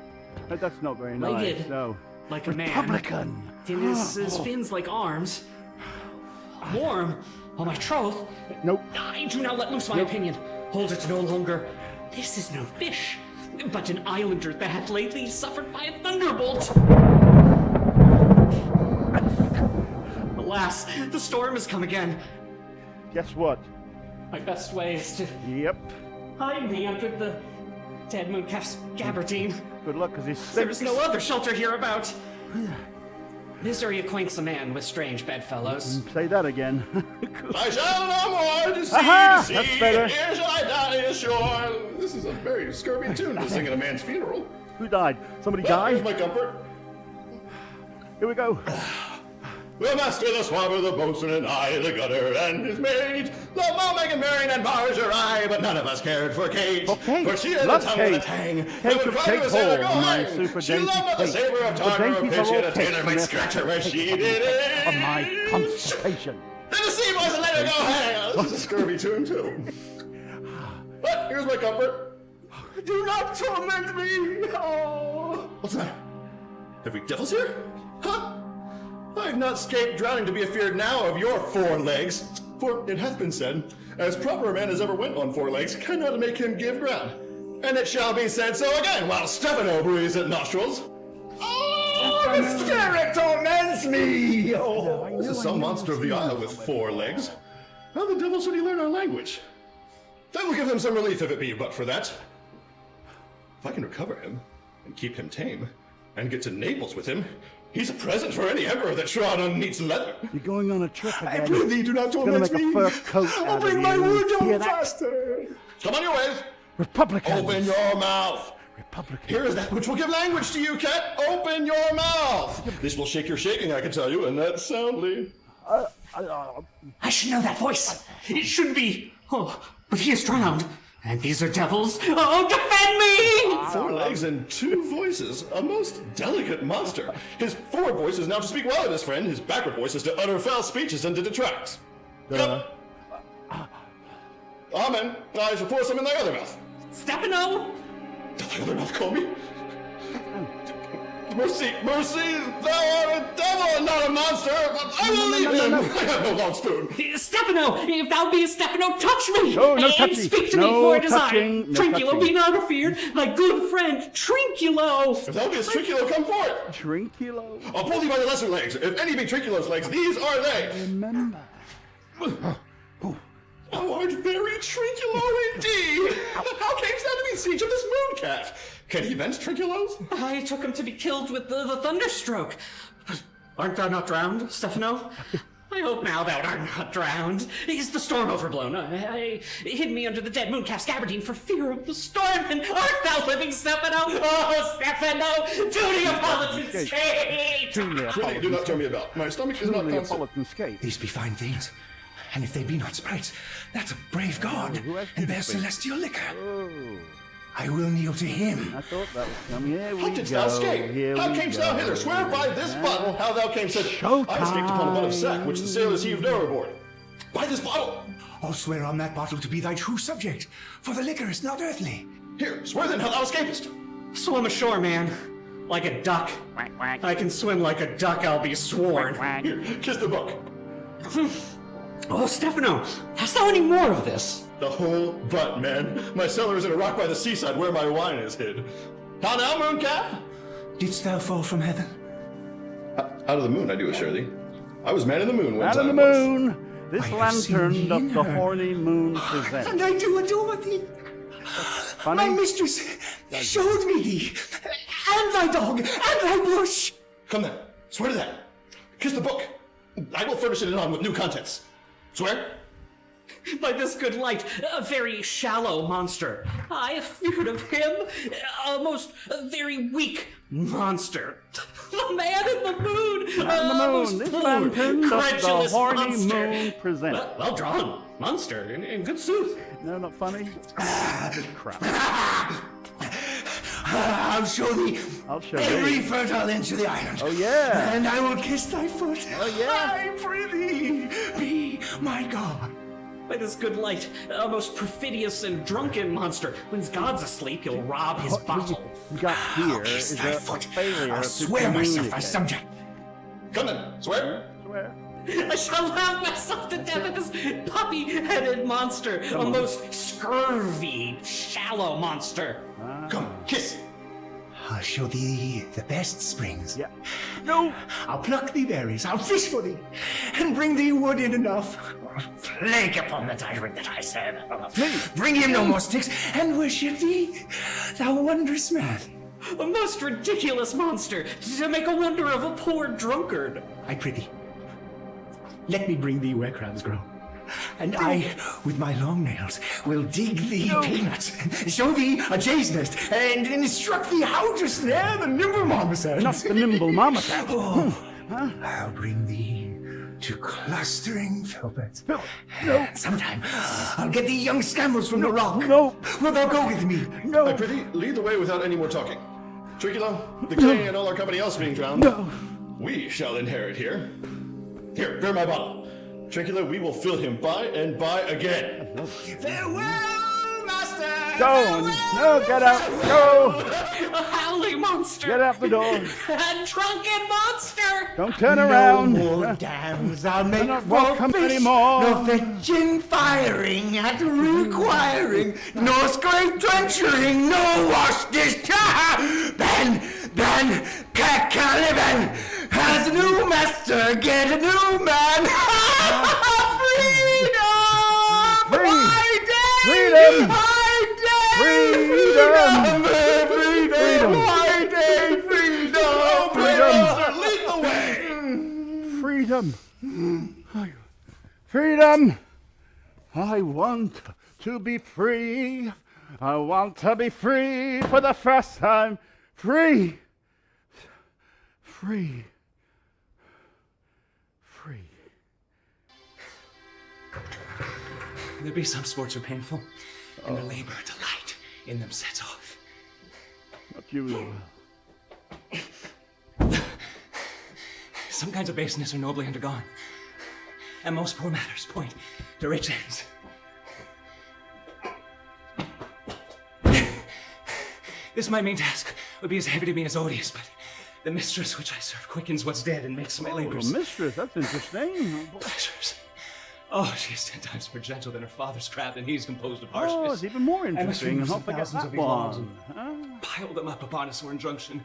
that's not very Legged, nice. No. like a man. Republican. In his fins like arms. Warm, on my troth. Nope. I do not let loose my opinion. Hold it no longer. This is no fish, but an islander that hath lately suffered by a thunderbolt. Alas, the storm has come again. Guess what? My best way is to Yep. hide me under the dead mooncalf's gabardine. Good luck, because he's There is no other shelter hereabout. Misery acquaints a man with strange bedfellows. Say that again. I shall no more to sea, Aha! to sea. That's better. Here shall I die ashore. This is a very scurvy tune to sing at a man's funeral. Who died? Somebody Well, died? here's my comfort. Here we go. We'll master the swabber, the boatswain, and I, the gunner, and his mate. Love Mo, Megan, Marion, and Marjorie, but none of us cared for Kate. For she had a Love tongue with a Kate. tang. Kate That would of cry Kate to a sailor, Hall, go my hang. super She dainty loved not the Kate. savor of The tar or dainties fish, are yet all a tailor cakes might and scratch her where they're she cakes did it. Of my constipation. Then the sea boys and let her go hang. This is a scurvy tune, too. But here's my comfort. Do not torment me. Oh. What's that? Have we devils here? Huh? I have not escaped drowning to be afeared now of your 4 legs. For it hath been said, as proper a man as ever went on 4 legs cannot make him give ground. And it shall be said so again, while Stefano breathes at nostrils. Oh, the spirit torments me! Oh, this is some monster of the isle with 4 legs. How the devil should he learn our language? That will give him some relief if it be but for that. If I can recover him, and keep him tame, and get to Naples with him, he's a present for any emperor that trod on neat's leather. You're going on a trip again. I prithee, do not Gonna torment make me. a fur coat I'll out bring of my you. wood Hear down that? faster. Come on your ways. Republican. Open your mouth. Republican. Here is that which will give language to you, cat. Open your mouth. This will shake your shaking, I can tell you, and that soundly. I should know that voice. It should be. Oh, but he is drowned. And these are devils. Oh, defend me! 4 legs and 2 voices. A most delicate monster. His forward voice is now to speak well of his friend. His backward voice is to utter foul speeches and to detract. Yep. Amen. I shall pour some in thy other mouth. Stefano! Doth thy other mouth call me? Mercy, mercy, thou art a devil and not a monster. I will leave him. I have no long spoon. Stefano! If thou be Stefano, touch me! No, no and touching. speak to me, No for it is touching, I. no Trinculo, touching. be not afeared. Thy good friend, Trinculo! If thou be Trinculo, come forth. Trinculo. I'll pull thee by the lesser legs. If any be Trinculo's legs, these are they. Remember. Thou art very Trinculo indeed. How camest thou to be siege of this moon calf? Can he vent Trinculos? I took him to be killed with the thunderstroke. But art thou not drowned, Stefano? I hope now thou art not drowned. Is the storm overblown? I hid me under the dead mooncalf's gabardine for fear of the storm. And art thou living, Stefano? Oh, Stefano! To the Neapolitan skate! Prithee, do not turn me about. My stomach is not constant. Neapolitan skate. These be fine things. And if they be not sprites, that's a brave god, and bears celestial liquor. I will kneel to him. I thought that was coming. Here we How go. didst thou escape? Here How we camest go. thou hither? Swear by this bottle how thou camest hither. Showtime. I escaped upon a butt of sack which the sailors heaved overboard. By this bottle. I'll swear on that bottle to be thy true subject, for the liquor is not earthly. Here, swear then how thou escapest. Swim ashore, man. Like a duck. I can swim like a duck, I'll be sworn. Here, kiss the book. Oh, Stefano, hast thou any more of this? The whole butt, man. My cellar is in a rock by the seaside where my wine is hid. How now, mooncalf? Didst thou fall from heaven? Out of the moon, I do assure thee. I was man in the moon one Man time. in the moon, this I have seen lantern thee doth in the her. horny moon present. And I do adore thee. Funny? My mistress showed me thee, and thy dog, and thy bush. Come then, swear to that. Kiss the book. I will furnish it anon with new contents. Swear? By this good light, a very shallow monster. I have feared of him, a most very weak monster. The man in the moon. Man in the moon, this lantern doth the credulous horny monster. moon present. Well drawn, monster, in good sooth. No, not funny? Good crap. I'll show thee every fertile inch of the island. Oh, yeah. And I will kiss thy foot. Oh, yeah. I prithee, be my god. By this good light, a most perfidious and drunken monster. When God's asleep, he'll rob his bottle. You got here Kiss is thy a foot. failure I'll to swear myself thy communicate. subject. Come then, swear? Swear. I shall laugh myself to death at this puppy-headed monster. A most scurvy, shallow monster. Come, kiss. I'll show thee the best springs. Yeah. No. I'll pluck thee berries, I'll fish for thee, and bring thee wood in enough. Plague upon the tyrant that I serve. Bring him no more sticks, and worship thee, thou wondrous man. A most ridiculous monster, to make a wonder of a poor drunkard. I prithee, let me bring thee where crabs grow. And I, with my long nails, will dig thee peanuts, and show thee a jay's nest, and instruct thee how to snare the nimble marmoset. Not the nimble marmoset. Oh, I'll bring thee to clustering filberts. No. Sometime I'll get thee young scamblers from the rock. No. Wilt thou go with me? No. I prithee, lead the way without any more talking. Triculum, the king and all our company else being drowned. No. We shall inherit here. Here, bear my bottle. Trincula, we will fill him by and by again. Farewell, master! Go. No, get out. Go. A howling monster. Get out the door. A drunken monster. Don't turn around. No more dams I'll make not for welcome fish. anymore. No fetching, firing, at requiring. No scrape trenchering, no wash dish. Ben, Caliban has a new master, get a new man. Freedom! My day! Freedom! My day! Freedom! Freedom! My day! Freedom! Lead the way! Freedom. Freedom. I want to be free. I want to be free for the first time. Free. Free. Free. There be some sports are painful, and their labor delight in them sets off. Not you. Some kinds of baseness are nobly undergone, and most poor matters point to rich ends. This my main task would be as heavy to me as odious, but the mistress which I serve quickens what's dead and makes my labors Mistress, that's interesting. pleasures. Oh, she is 10 times more gentle than her father's craft, and he's composed of Oh, harshness. it's even more I must interesting. remove And some don't forget thousands that of these laws one. and pile them up upon a sore injunction.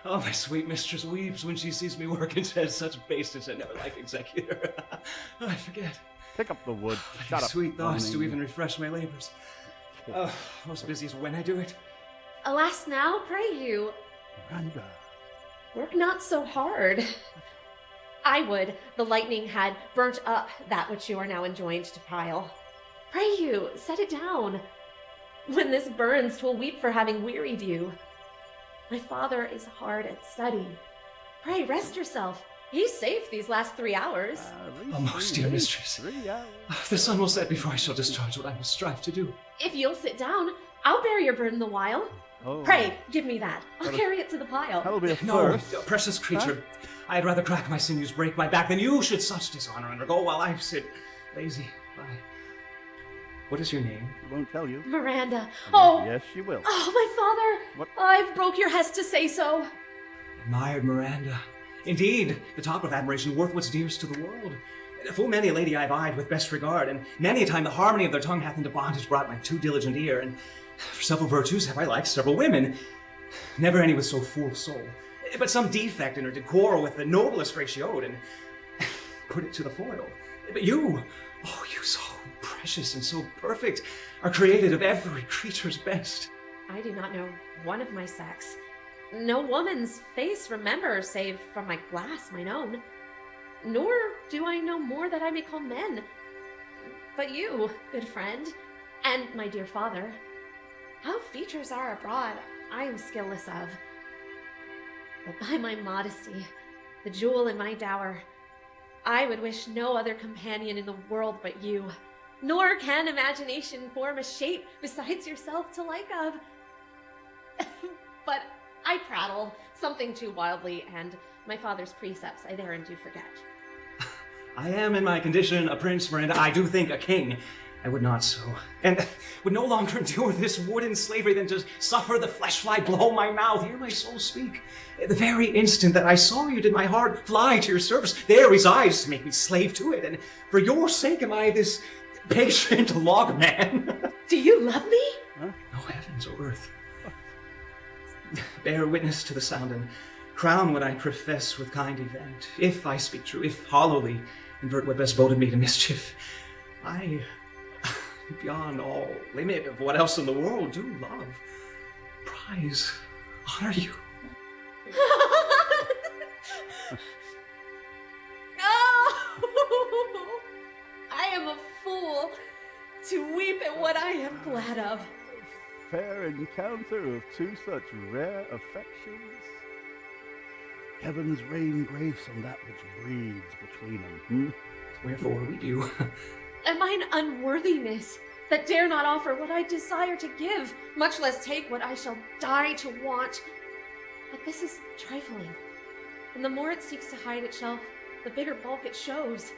Oh, my sweet mistress weeps when she sees me work and says such baseness I never like executor. I forget. Pick up the wood. But Shut these up. sweet thoughts to Bonnie. even refresh my labors. Oh, most busy is when I do it. Alas now, pray you, Miranda. work not so hard. I would the lightning had burnt up that which you are now enjoined to pile. Pray you, set it down. When this burns, 'twill weep for having wearied you. My father is hard at study. Pray rest yourself. He's safe these last 3 hours. Oh, most dear mistress. 3 hours. The sun will set before I shall discharge what I must strive to do. If you'll sit down, I'll bear your burden the while. Oh. Pray, give me that. I'll That'll- carry it to the pile. That'll be a No, first. precious creature. I'd rather crack my sinews, break my back, than you should such dishonor undergo while I sit lazy by. What is your name? She won't tell you. Miranda. Oh, Yes, she will. oh, my father. What? I've broke your hest to say so. Admired Miranda. Indeed, the top of admiration, worth what's dearest to the world. Full many a lady I've eyed with best regard, and many a time the harmony of their tongue hath into bondage brought my too diligent ear, and for several virtues have I liked several women. Never any with so full soul, but some defect in her did quarrel with the noblest grace she owed, and put it to the foil. But you, oh, you so precious and so perfect, are created of every creature's best. I do not know one of my sex. No woman's face remember, save from my glass, mine own. Nor do I know more that I may call men. But you, good friend, and my dear father, how features are abroad, I am skillless of. But by my modesty, the jewel in my dower, I would wish no other companion in the world but you. Nor can imagination form a shape besides yourself to like of. But I prattle something too wildly, and my father's precepts I therein do forget. I am in my condition a prince, Miranda, I do think a king. I would not so, and would no longer endure this wooden slavery than to suffer the flesh fly blow my mouth, hear my soul speak. The very instant that I saw you did my heart fly to your service. There resides to make me slave to it, and for your sake am I this patient log man. Do you love me? Huh? No heavens or earth. Bear witness to the sound, and crown what I profess with kind event. If I speak true, if hollowly invert what best boded me to mischief, I, beyond all limit of what else in the world, do love, prize, honor you. Oh, I am a fool to weep at what I am glad of. Fair encounter of two such rare affections. Heavens rain grace on that which breeds between them. Wherefore weep you? Am mine unworthiness that dare not offer what I desire to give, much less take what I shall die to want? But this is trifling, and the more it seeks to hide itself, the bigger bulk it shows.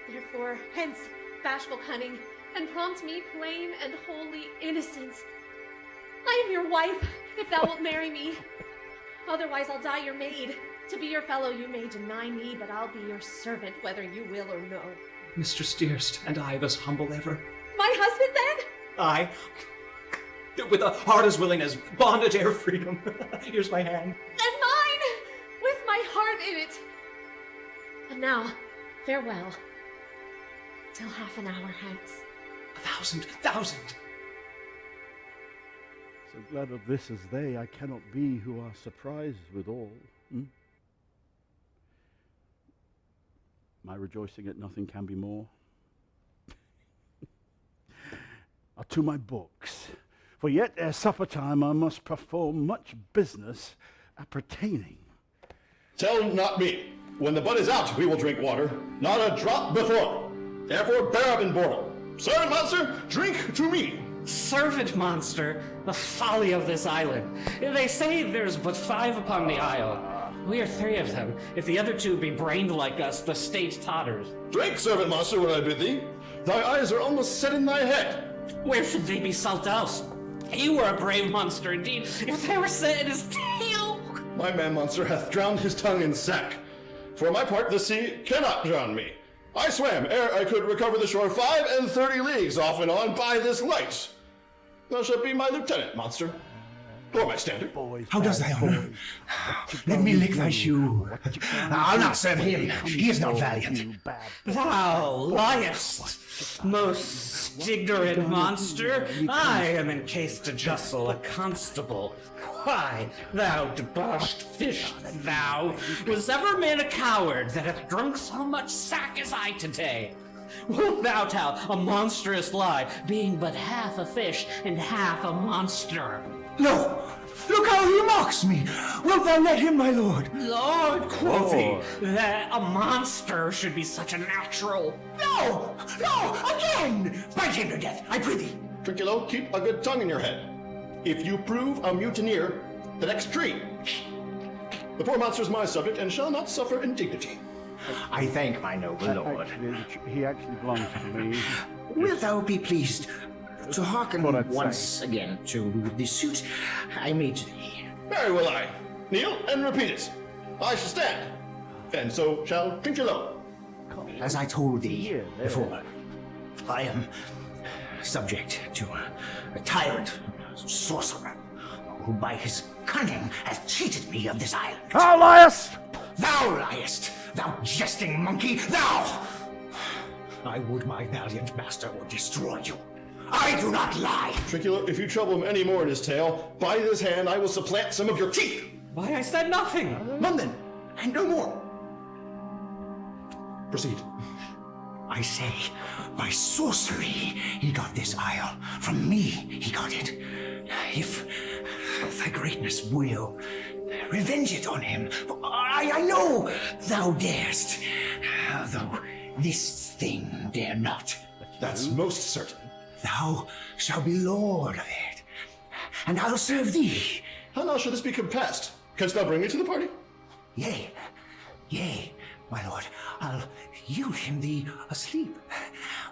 Therefore, hence bashful cunning, and prompt me plain and holy innocence. I am your wife, if thou wilt marry me. Otherwise I'll die your maid. To be your fellow you may deny me, but I'll be your servant whether you will or no. Mistress dearest, and I thus humble ever. My husband then? I, with a heart as willing as bondage ere freedom. Here's my hand. And mine, with my heart in it. And now, farewell, till half an hour hence. 1,000,000. So glad of this as they, I cannot be who are surprised withal. My rejoicing at nothing can be more. To my books, for yet ere supper time I must perform much business appertaining. Tell not me. When the bud is out, we will drink water, not a drop before. Therefore bear up in boredom. Servant monster, drink to me. Servant monster, the folly of this island. They say there's but 5 upon the isle. We are 3 of them. If the other 2 be brained like us, the state totters. Drink, servant monster, when I bid thee. Thy eyes are almost set in thy head. Where should they be salt else? You were a brave monster indeed, if they were set in his tail. My man monster hath drowned his tongue in sack. For my part, the sea cannot drown me. I swam ere I could recover the shore 35 leagues off and on by this light. Thou shalt be my lieutenant, monster. Or my standard. How does thy honor? Let me lick thy shoe. I'll not serve him. He is not valiant. Thou liest, most ignorant monster. I am in case to justle a constable. Why, thou debauched fish, thou, was ever man a coward that hath drunk so much sack as I today? Wilt thou tell a monstrous lie, being but half a fish and half a monster? No! Look how he mocks me! Wilt thou let him, my lord? Lord, quoth he, that a monster should be such a natural. No! No! Again! Bite him to death, I prithee! Trinculo, keep a good tongue in your head. If you prove a mutineer, the next tree. The poor monster is my subject and shall not suffer indignity. I thank my noble lord. He actually belongs to me. Wilt thou be pleased to hearken once again to the suit I made to thee? Very will I. Kneel and repeat it. I shall stand, and so shall Trinculo. as I told thee before, I am subject to a tyrant, sorcerer, who by his cunning hath cheated me of this island. Thou liest! Thou liest, thou jesting monkey, thou! I would my valiant master would destroy you. I do not lie. Trinculo, if you trouble him any more in his tale, by this hand I will supplant some of your teeth. Why, I said nothing. None then, and no more. Proceed. I say, by sorcery he got this isle. From me he got it. If thy greatness will, revenge it on him. I know thou darest, though this thing dare not. That's most certain. Thou shalt be lord of it, and I'll serve thee. How now shall this be compassed? Canst thou bring me to the party? Yea, my lord, I'll yield him thee asleep,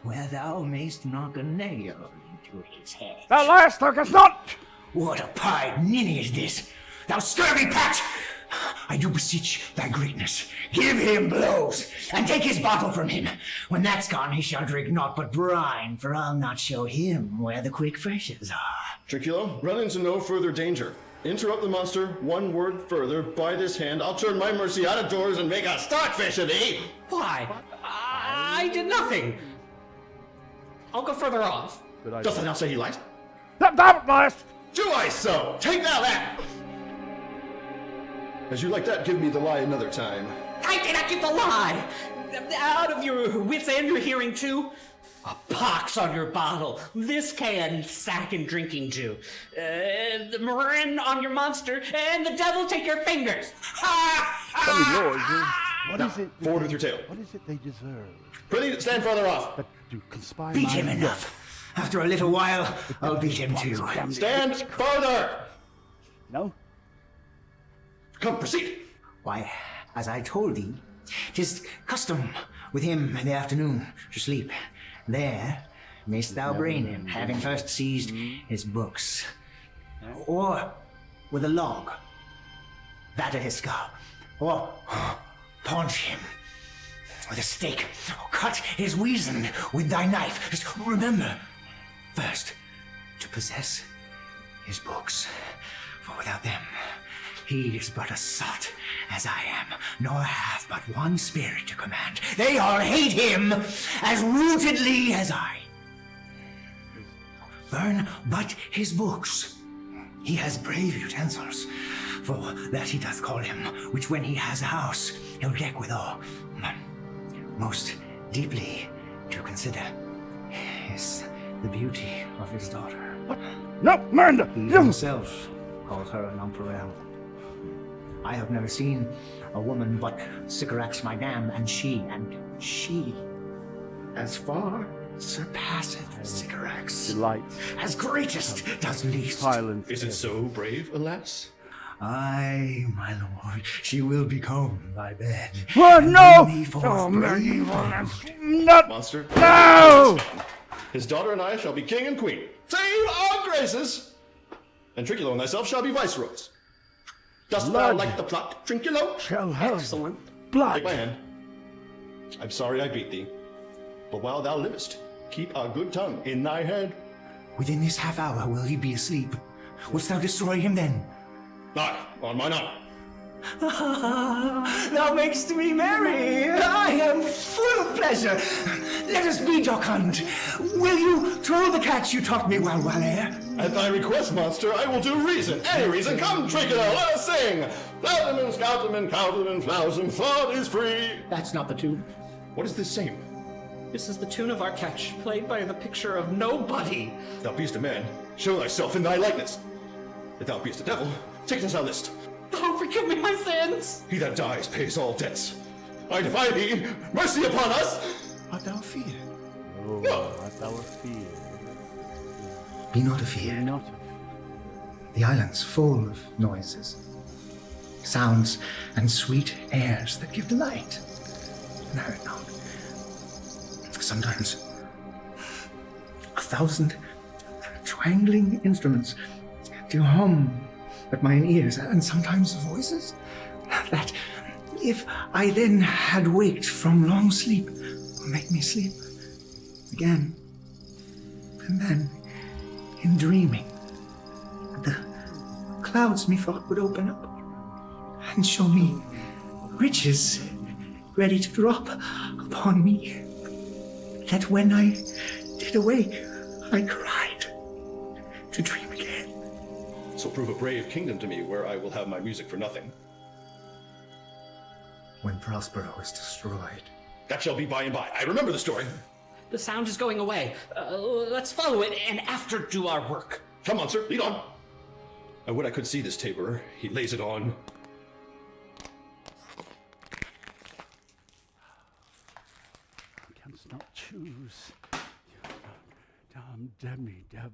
where thou mayst knock a nail into his head. Thou liest, thou canst not! What a pied ninny is this, thou scurvy pat! I do beseech thy greatness, give him blows, and take his bottle from him. When that's gone, he shall drink naught but brine, for I'll not show him where the quick freshers are. Trinculo, run into no further danger. Interrupt the monster one word further. By this hand, I'll turn my mercy out of doors and make a stockfish of thee! Why? I did nothing. I'll go further off. Dost thou now say he lies? Thou liest! Do I so? Take thou that! As you like that, give me the lie another time. I did not give the lie! Out of your wits and your hearing, too? A pox on your bottle. This can sack and drinking Jew. The marin on your monster, and the devil take your fingers. Tell me, Lord, what is it? Forward with your tale. What is it they deserve? Prithee, stand farther off. But to conspire Beat him enough. After a little while, I'll beat him too. Stand farther! No? Come, proceed. Why, as I told thee, 'tis custom with him in the afternoon to sleep. There mayst thou brain him, having first seized his books. Or with a log, batter his skull, or paunch him with a stake, or cut his weasand with thy knife. Just remember, first, to possess his books, for without them, he is but a sot, as I am, nor hath but one spirit to command. They all hate him as rootedly as I. Burn but his books. He has brave utensils, for that he doth call him, which when he has a house, he'll deck withal. But most deeply to consider is the beauty of his daughter. What? No, Miranda! He himself calls her a nonpareil. I have never seen a woman but Sycorax my dam, and she, as far surpasseth Sycorax. Delights. As greatest does least. Silence. Is it so brave, alas? Aye, my lord, she will become thy bed. What? No! Oh, Not. Monster. No! His daughter and I shall be king and queen. Save our graces! And Trinculo and thyself shall be viceroys. Dost thou like the plot, Trinculo? Shall have excellent. Blood. Take my hand. I'm sorry I beat thee. But while thou livest, keep a good tongue in thy head. Within this half hour will he be asleep. Wouldst thou destroy him then? Aye, on mine honor. Thou makest me merry. I am full of pleasure. Let us be jocund. Will you throw the catch you taught me while ere? At thy request, monster, I will do reason. Any reason. Come, Trinculo, let us sing. Flowsman, Scoutman, Coutman, Flowsman, thought is free. That's not the tune. What is this same? This is the tune of our catch, played by the picture of nobody. Thou beest a man, show thyself in thy likeness. If thou beest a devil, take us our list. Oh, forgive me my sins! He that dies pays all debts. I defy thee, mercy upon us! Art thou fear? Oh, No. art thou afeard? Be not afeard. Not The island's full of noises, sounds, and sweet airs that give delight. And hurt not. Sometimes 1,000 twangling instruments do hum at mine ears, and sometimes voices that if I then had waked from long sleep, make me sleep again, and then, in dreaming, the clouds methought would open up and show me riches ready to drop upon me, that when I did awake, I cried to dream again. So prove a brave kingdom to me where I will have my music for nothing. When Prospero is destroyed. That shall be by and by. I remember the story. The sound is going away. Let's follow it and after do our work. Come on, sir, lead on. I would I could see this taper. He lays it on. Canst not choose. Damn demi-devil.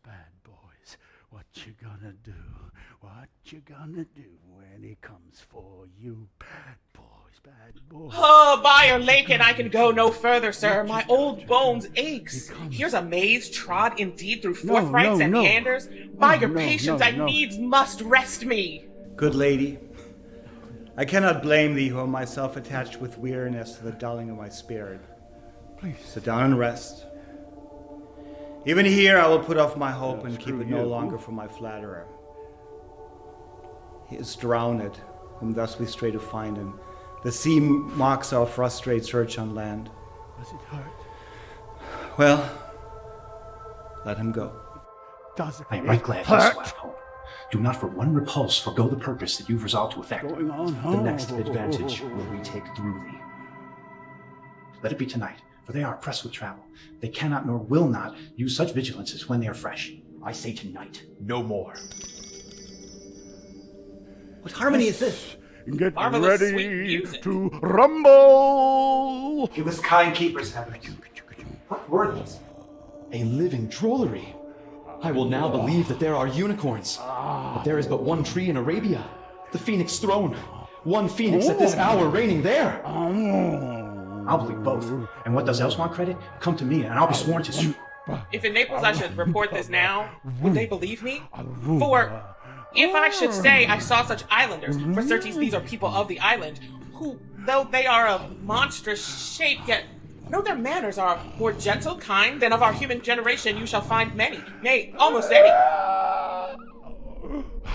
Bad boys. What you gonna do? What you gonna do when he comes for you? Bad boys. Oh, by your lake, and I can go no further, sir. My old bones aches. Here's a maze trod indeed through forthrights and meanders. By your patience, I needs must rest me. Good lady, I cannot blame thee who am myself attached with weariness to the dulling of my spirit. Please sit down and rest. Even here I will put off my hope and keep it no longer from my flatterer. He is drowned, whom thus we stray to find him. The sea mocks our frustrate search on land. Does it hurt? Well, let him go. Does it I am right glad you still have hope. Do not for one repulse forgo the purpose that you've resolved to effect. The next advantage will we take through thee. Let it be tonight, for they are pressed with travel. They cannot nor will not use such vigilance as when they are fresh. I say tonight, no more. What harmony is this? Get Marvelous sweet ready music. to rumble! Give us kind keepers, Heaven. What were these? A living drollery. I will now believe that there are unicorns. But there is but one tree in Arabia, the Phoenix throne. One Phoenix at this hour reigning there. I'll believe both. And what does else want credit? Come to me, and I'll be sworn to you. If in Naples I should report this now, would they believe me? For if I should say I saw such islanders, for certes these are people of the island, who, though they are of monstrous shape, yet know their manners are more gentle, kind, than of our human generation you shall find many, nay, almost any.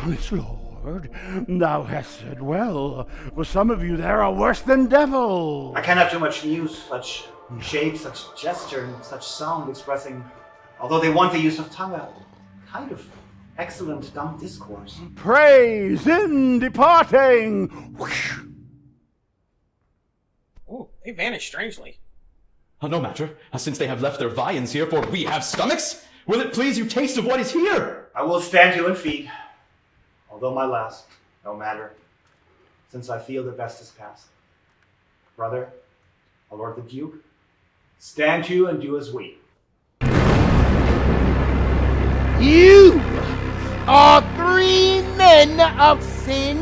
Honest Lord, thou hast said well, for some of you there are worse than devils. I cannot too much use such shape, such gesture, and such sound expressing, although they want the use of tongue, a kind of excellent dumb discourse. Praise in departing. Oh, they vanished strangely. No matter, since they have left their viands here, for we have stomachs. Will it please you taste of what is here? I will stand to and feed, although my last, no matter, since I feel the best is past. Brother, my lord the Duke, stand to and do as we. You are three men of sin,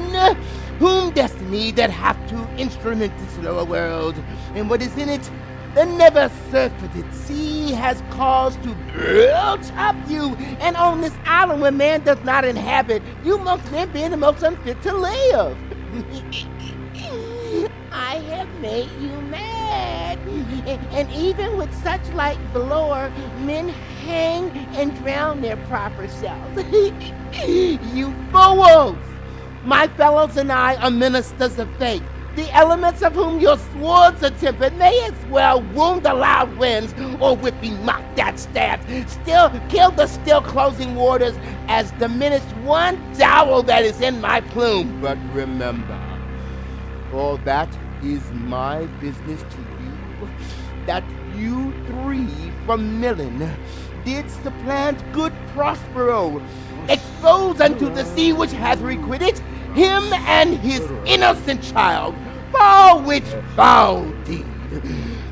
whom destiny that have to instrument this lower world, and what is in it, the never-surfeited sea has caused to build up you, and on this island where man does not inhabit, you amongst men being the most unfit to live. I have made you mad, and even with such light galore, men hang and drown their proper selves. You fools! My fellows and I are ministers of fate. The elements of whom your swords are tempered may as well wound the loud winds, or with be mocked at staff. Still kill the still closing waters as diminish one dowel that is in my plume. But remember, all that is my business to you, that you three from Milan did supplant good Prospero, expose unto the sea which hath requited him and his innocent child, for which foul deed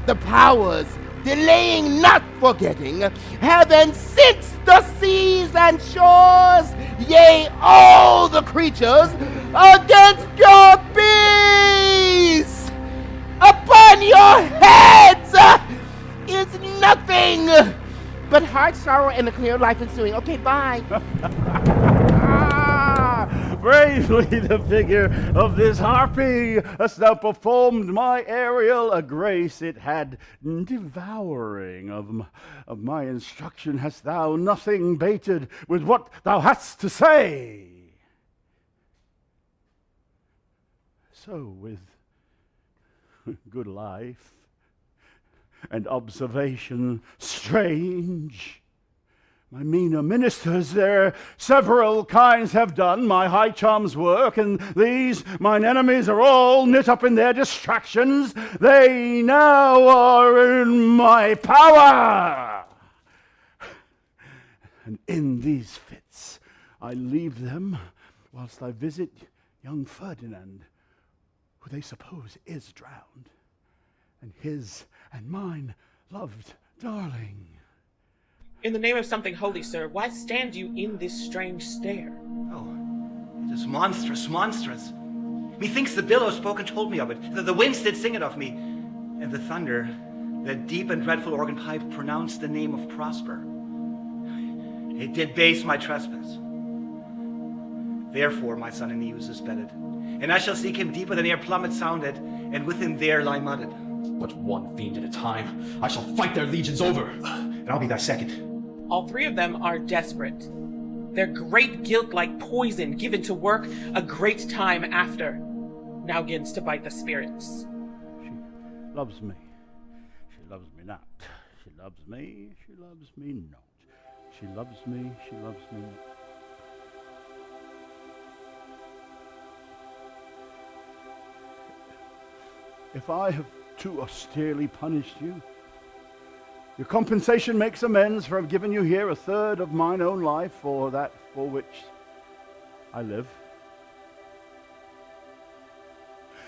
the powers, delaying not forgetting, have incensed the seas and shores, yea, all the creatures, against your peace. Upon your heads is nothing but heart sorrow and a clear life ensuing. Okay, bye. bravely the figure of this harpy, hast thou performed my Ariel a grace it had devouring of my instruction hast thou nothing bated with what thou hast to say. So with good life and observation strange, my meaner ministers their several kinds have done my high charms work, and these mine enemies are all knit up in their distractions. They now are in my power, and in these fits I leave them whilst I visit young Ferdinand, who they suppose is drowned, and his and mine loved darling. In the name of something holy, sir, why stand you in this strange stare? Oh, it is monstrous, monstrous. Methinks the billow spoke and told me of it. The winds did sing it of me. And the thunder, that deep and dreadful organ pipe, pronounced the name of Prosper. It did base my trespass. Therefore my son in the Muse is bedded, and I shall seek him deeper than ere plummet sounded, and with him there lie mudded. But one fiend at a time. I shall fight their legions over, and I'll be thy second. All three of them are desperate. Their great guilt, like poison given to work a great time after, now begins to bite the spirits. She loves me. She loves me not. She loves me. She loves me not. She loves me. She loves me not. If I have too austerely punished you, your compensation makes amends for having given you here a third of mine own life for that for which I live.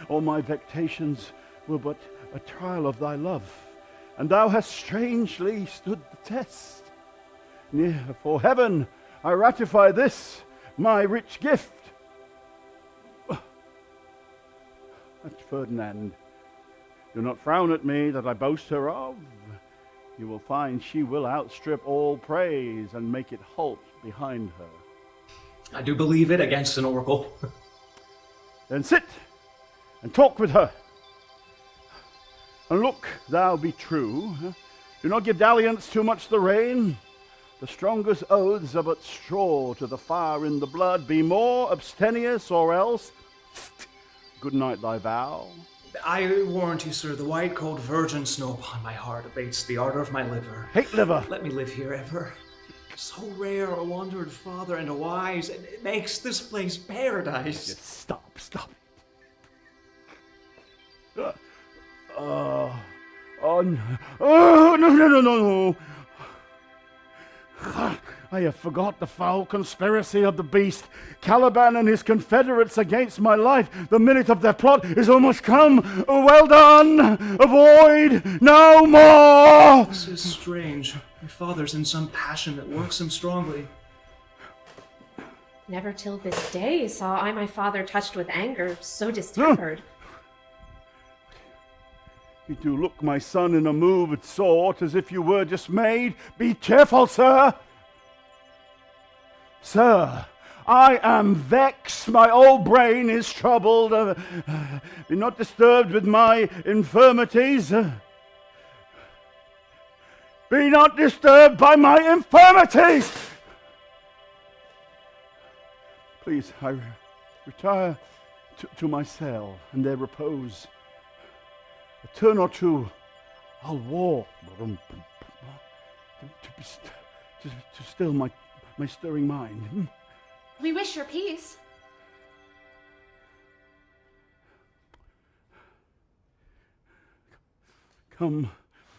All my vexations were but a trial of thy love, and thou hast strangely stood the test. Near for heaven I ratify this, my rich gift. That's Ferdinand. Do not frown at me that I boast her of. You will find she will outstrip all praise and make it halt behind her. I do believe it against an oracle. Then sit and talk with her. And look, thou be true. Do not give dalliance too much the rein. The strongest oaths are but straw to the fire in the blood. Be more abstemious, or else good night thy vow. I warrant you, sir, the white cold virgin snow upon my heart abates the ardor of my liver. Hate liver! Let me live here ever. So rare a wandered father and a wise, and it makes this place paradise. Just stop. No. I have forgot the foul conspiracy of the beast, Caliban and his confederates against my life. The minute of their plot is almost come. Well done! Avoid no more! This is strange. My father's in some passion that works him strongly. Never till this day saw I my father touched with anger, so distempered. You do look, my son, in a moved sort, as if you were dismayed. Be cheerful, sir! Sir, I am vexed, my old brain is troubled. Be not disturbed with my infirmities. Be not disturbed by my infirmities! Please, I retire to my cell and there repose. A turn or two, I'll walk to still my stirring mind. We wish your peace. Come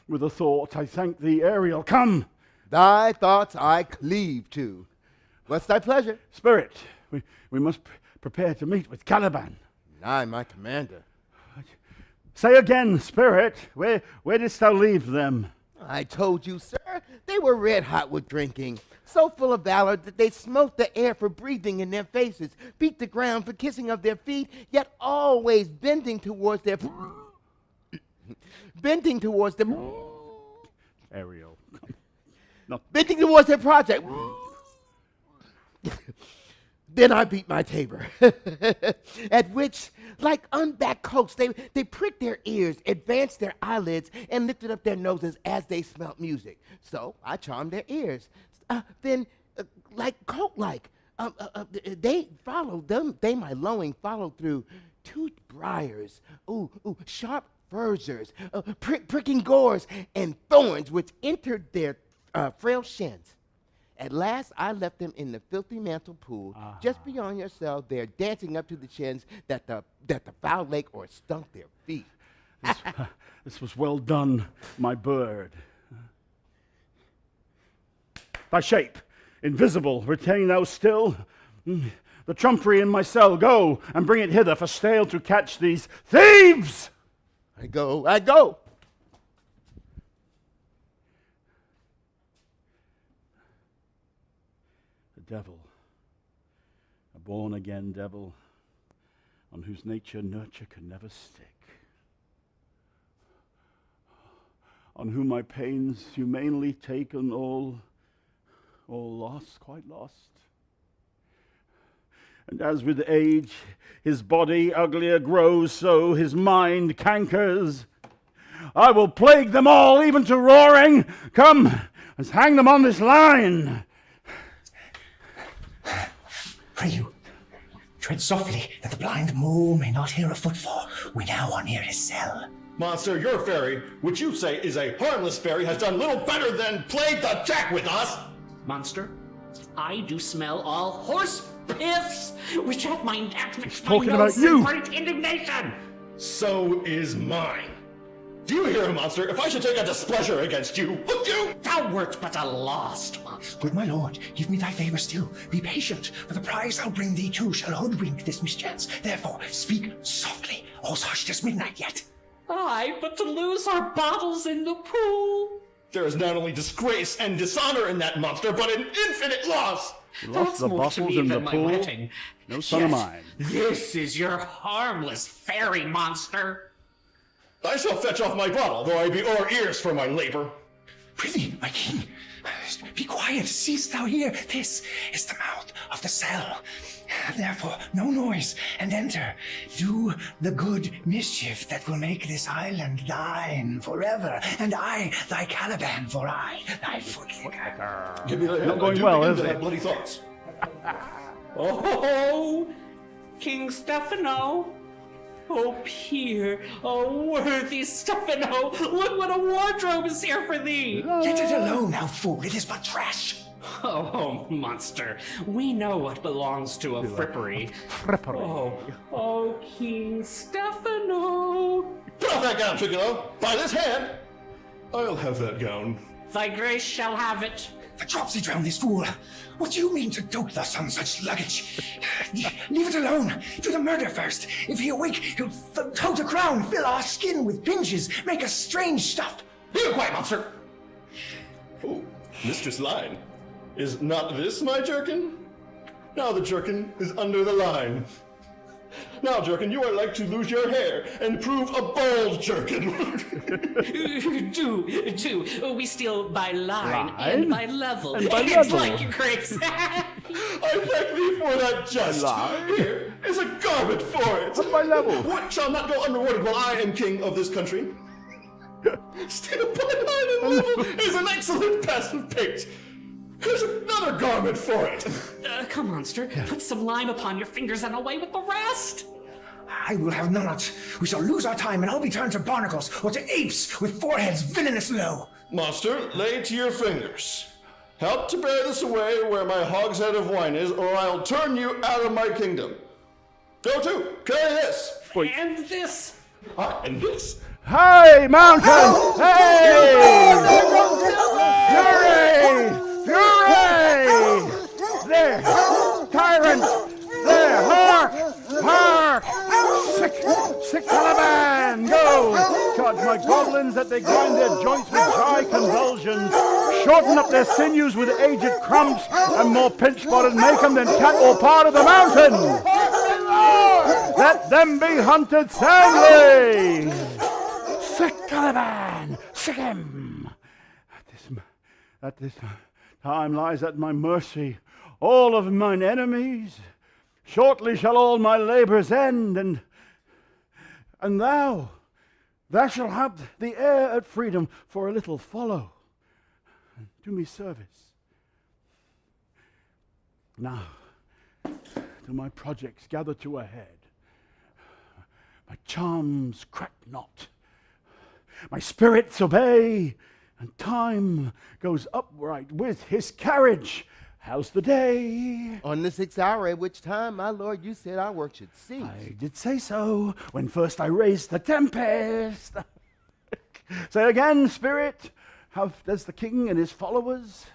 with a thought, I thank thee, Ariel, come! Thy thoughts I cleave to. What's thy pleasure? Spirit, we must prepare to meet with Caliban. Aye, my commander. Say again, Spirit, where didst thou leave them? I told you, sir, they were red hot with drinking, so full of valor that they smote the air for breathing in their faces, beat the ground for kissing of their feet, yet always bending towards their Ariel. Bending towards their project. Then I beat my tabor, at which, like unbacked colts, they pricked their ears, advanced their eyelids, and lifted up their noses as they smelt music. So I charmed their ears. Then, like colt-like, they followed them. They, my lowing, followed through toothed briars, sharp furzers, pricking gores, and thorns which entered their frail shins. At last, I left them in the filthy mantle pool, just beyond your cell, there, dancing up to the chins that the foul lake or stunk their feet. This was well done, my bird. Thy shape, invisible, retain thou still. The trumpery in my cell, go and bring it hither for stale to catch these thieves. I go. Devil, a born-again devil, on whose nature nurture can never stick, on whom my pains humanely taken, all lost, quite lost. And as with age his body uglier grows, so his mind cankers. I will plague them all, even to roaring. Come, let's hang them on this line. Pray you, tread softly, that the blind mole may not hear a footfall. We now are near his cell. Monster, your fairy, which you say is a harmless fairy, has done little better than played the jack with us. Monster, I do smell all horse piss, which at my talking about you. Great indignation. So is mine. Do you hear, monster? If I should take a displeasure against you, would you? Thou wert but a lost monster. Good my lord, give me thy favor still. Be patient, for the prize I'll bring thee too shall hoodwink this mischance. Therefore, speak softly. All's hushed as midnight yet. Aye, but to lose our bottles in the pool. There is not only disgrace and dishonor in that monster, but an infinite loss. You lost the bottles in the pool. Wedding. No son of mine. This is your harmless fairy monster. I shall fetch off my bottle, though I be o'er ears for my labor. Prithee, my king, be quiet, seest thou here? This is the mouth of the cell. Therefore, no noise, and enter. Do the good mischief that will make this island thine forever, and I thy Caliban, for I thy footlicker. Give me the Not going well, is it? Bloody thoughts. Oh, King Stefano. Oh, peer, oh, worthy Stefano, look what a wardrobe is here for thee! Let it alone, thou fool, it is but trash. Oh, monster, we know what belongs to a frippery. Oh, King Stefano! Put off that gown, Tricolo! By this hand! I'll have that gown. Thy grace shall have it. The dropsy drown this fool. What do you mean to dote thus on such luggage? Leave it alone. Do the murder first. If he awake, he'll tote a crown, fill our skin with pinches, make us strange stuff. Be quiet, monster! Oh, Mistress Line. Is not this my jerkin? Now the jerkin is under the line. Now, jerkin, you are like to lose your hair and prove a bald jerkin. do. We steal by line and by level. And by it's level. like you, Grace. I thank thee for that jest. Here is a garment for it. And by level. What shall not go unrewarded while I am king of this country? Steal by line and level is an excellent passive paint. Here's another garment for it. Come, monster, put some lime upon your fingers and away with the rest. I will have none on't. We shall lose our time, and I'll be turned to barnacles or to apes with foreheads villainous low. Monster, lay to your fingers. Help to bear this away where my hogshead of wine is, or I'll turn you out of my kingdom. Go to, carry this. Wait. And this. And this. Hey, mountain! Hey! Fury! There! Tyrant! There! Hark! Hark! Sick Caliban! Go! Charge my goblins that they grind their joints with dry convulsions, shorten up their sinews with aged crumps, and more pinch-spotted make them than cat or part of the mountain! Let them be hunted soundly! Sick Caliban! Sick him! At this time lies at my mercy all of mine enemies. Shortly shall all my labors end, and thou shalt have the air at freedom for a little follow, and do me service. Now, do my projects gather to a head. My charms crack not, my spirits obey, and time goes upright with his carriage. How's the day? On the 6th hour, at which time, my lord, you said our work should cease. I did say so, when first I raised the Tempest. Say again, spirit, how does the king and his followers?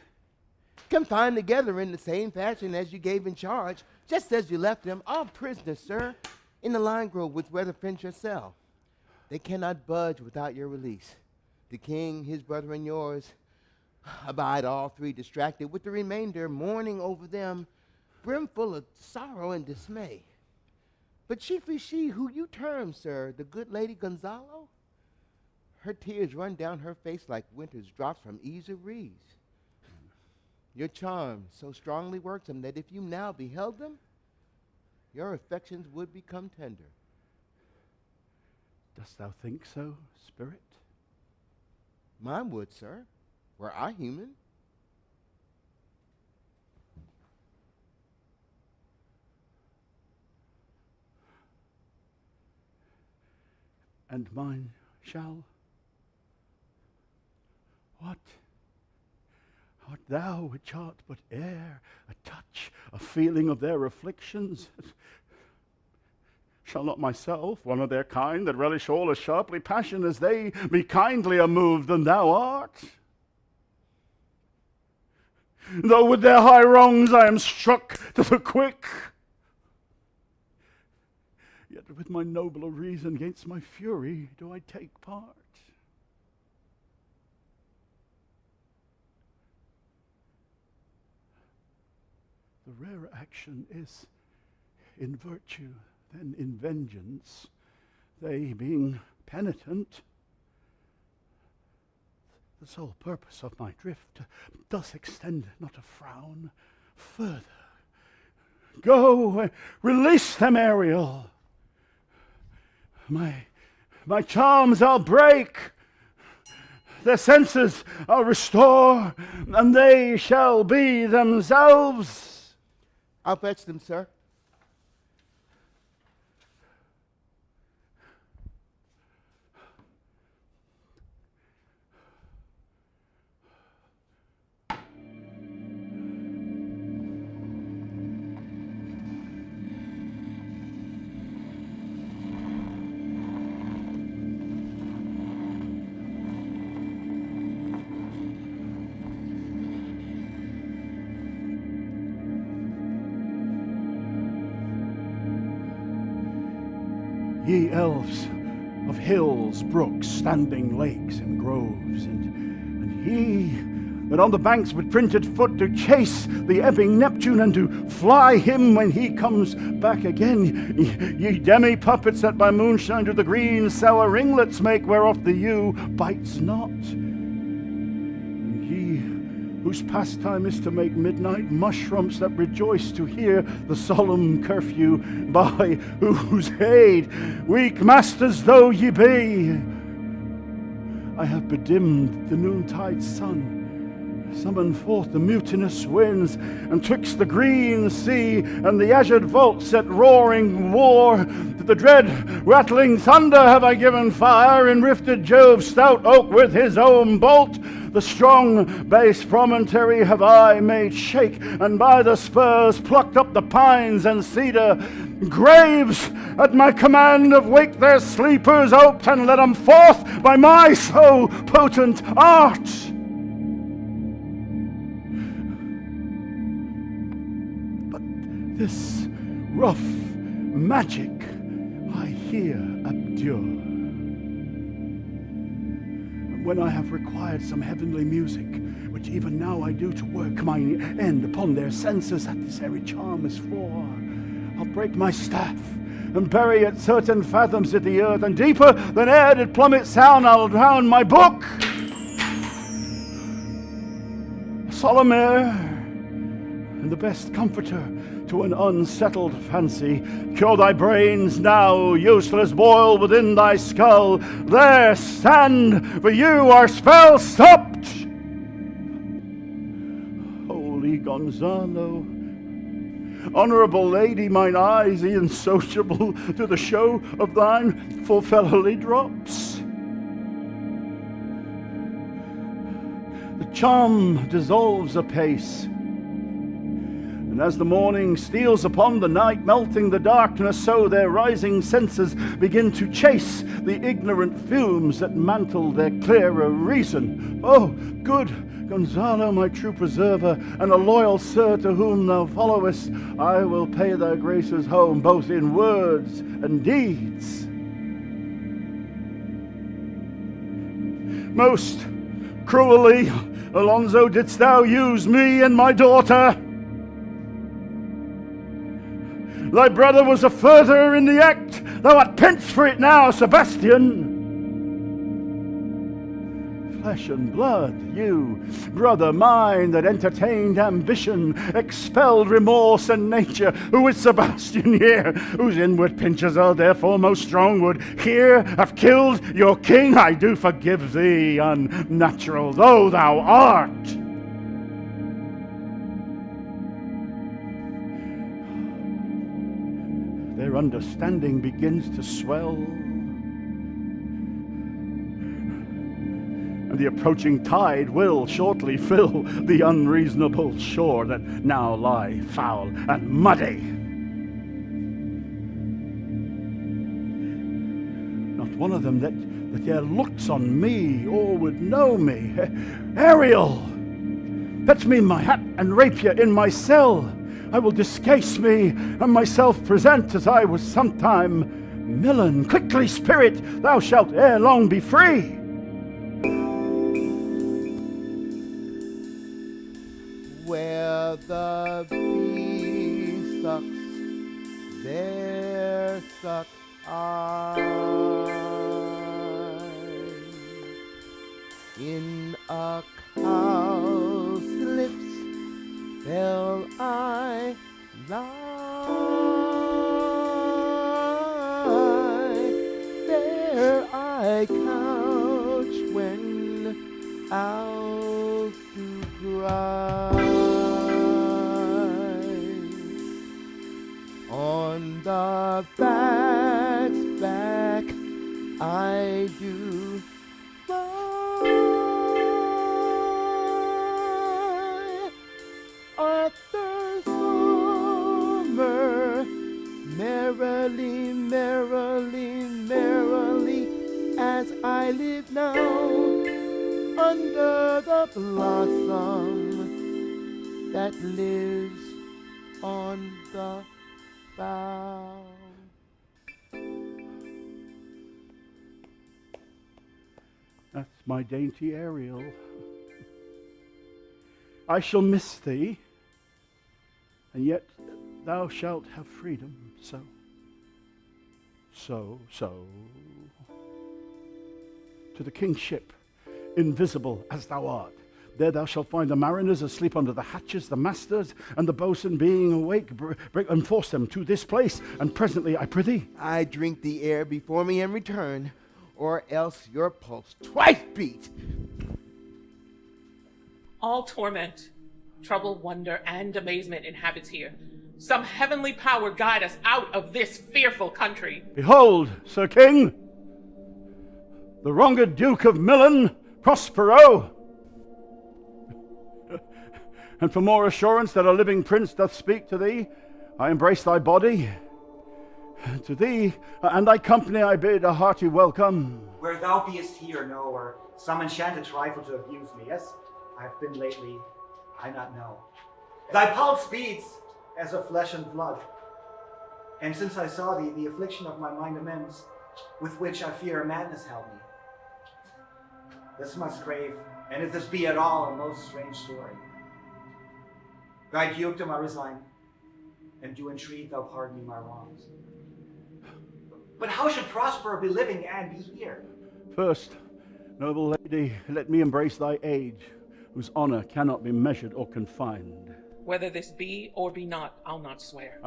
Confined together in the same fashion as you gave in charge, just as you left them, all prisoners, sir, in the lime grove with Weather Finch yourself. They cannot budge without your release. The king, his brother, and yours abide all three distracted, with the remainder mourning over them, brimful of sorrow and dismay. But chiefly she who you term, sir, the good Lady Gonzalo, her tears run down her face like winter's drops from eaves of reeds. Your charm so strongly works them that if you now beheld them, your affections would become tender. Dost thou think so, spirit? Mine would, sir, were I human. And mine shall. What? Art thou which art but air, a touch, a feeling of their afflictions? Shall not myself, one of their kind, that relish all as sharply passion as they, be kindlier moved than thou art? Though with their high wrongs I am struck to the quick, yet with my nobler reason gainst my fury do I take part. The rarer action is in virtue than in vengeance, they being penitent. The sole purpose of my drift does extend not a frown further. Go, release them, Ariel. My charms I'll break, their senses I'll restore, and they shall be themselves. I'll fetch them, sir. Ye elves of hills, brooks, standing lakes, and groves, and ye that on the banks with printed foot do chase the ebbing Neptune, and do fly him when he comes back again, ye demi-puppets that by moonshine do the green sour ringlets make, whereof the yew bites not, and ye whose pastime is to make midnight mushrooms that rejoice to hear the solemn curfew, by whose aid, weak masters though ye be, I have bedimmed the noontide sun, summoned forth the mutinous winds, and twixt the green sea and the azured vault set roaring war. To the dread rattling thunder have I given fire, and rifted Jove's stout oak with his own bolt. The strong base promontory have I made shake, and by the spurs plucked up the pines and cedar. Graves at my command have waked their sleepers, oped and let them forth by my so potent art. But this rough magic I here abjure. When I have required some heavenly music, which even now I do to work mine end upon their senses that this airy charm is for, I'll break my staff and bury it certain fathoms in the earth, and deeper than e'er did plummet sound I'll drown my book. A solemn air and the best comforter to an unsettled fancy. Cure thy brains now, useless boil within thy skull. There, stand, for you are spell stopped. Holy Gonzalo, honourable lady, mine eyes, e'en sociable to the show of thine full fellowly drops. The charm dissolves apace, and as the morning steals upon the night, melting the darkness, so their rising senses begin to chase the ignorant fumes that mantle their clearer reason. Oh, good Gonzalo, my true preserver, and a loyal sir to whom thou followest, I will pay thy graces home, both in words and deeds. Most cruelly, Alonso, didst thou use me and my daughter. Thy brother was a furtherer in the act. Thou art pinched for it now, Sebastian. Flesh and blood, you, brother mine, that entertained ambition, expelled remorse and nature, who is Sebastian here, whose inward pinches are therefore most strong, would here have killed your king. I do forgive thee, unnatural though thou art. Their understanding begins to swell, and the approaching tide will shortly fill the unreasonable shore that now lie foul and muddy. Not one of them that yet looks on me or would know me. Ariel, fetch me my hat and rapier in my cell. I will discase me and myself present as I was sometime. Millen, quickly, spirit, thou shalt ere long be free. Where the bee sucks, there suck I. In a cow's lips fell I lie. There I couch when owls do cry. On the bat's back I do lie. Arthur's summer, merrily, merrily, merrily, as I live now under the blossom that lives on the bough. That's my dainty Ariel. I shall miss thee, and yet thou shalt have freedom. So. To the king's ship, invisible as thou art. There thou shalt find the mariners asleep under the hatches, the masters and the boatswain being awake, and force them to this place. And presently, I prithee, I drink the air before me and return, or else your pulse twice beat. All torment, trouble, wonder, and amazement inhabits here. Some heavenly power guide us out of this fearful country. Behold, Sir King, the wronged Duke of Millen, Prospero. And for more assurance that a living prince doth speak to thee, I embrace thy body. To thee and thy company I bid a hearty welcome. Where thou beest here, no, or some enchanted trifle to abuse me, yes, I have been lately, I not know. Thy pulse beats as of flesh and blood, and since I saw thee, the affliction of my mind amends, with which I fear madness held me. This must crave, and if this be at all a most strange story. Thy dukedom I resign, and do entreat thou pardon me my wrongs. But how should Prospero be living and be here? First, noble lady, let me embrace thy age, whose honor cannot be measured or confined. Whether this be or be not, I'll not swear.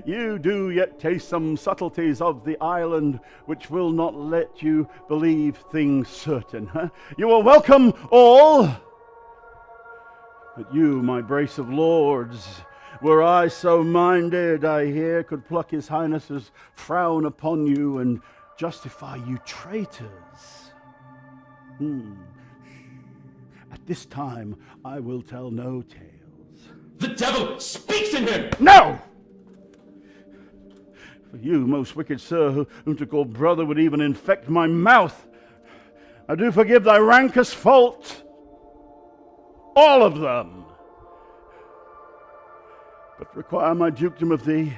You do yet taste some subtleties of the island, which will not let you believe things certain. Huh? You are welcome all. But you, my brace of lords, were I so minded, I hear, could pluck his highness's frown upon you and justify you traitors. At this time, I will tell no tales. The devil speaks in him! No! For you, most wicked sir, whom to call brother would even infect my mouth, I do forgive thy rankest fault. All of them. But require my dukedom of thee,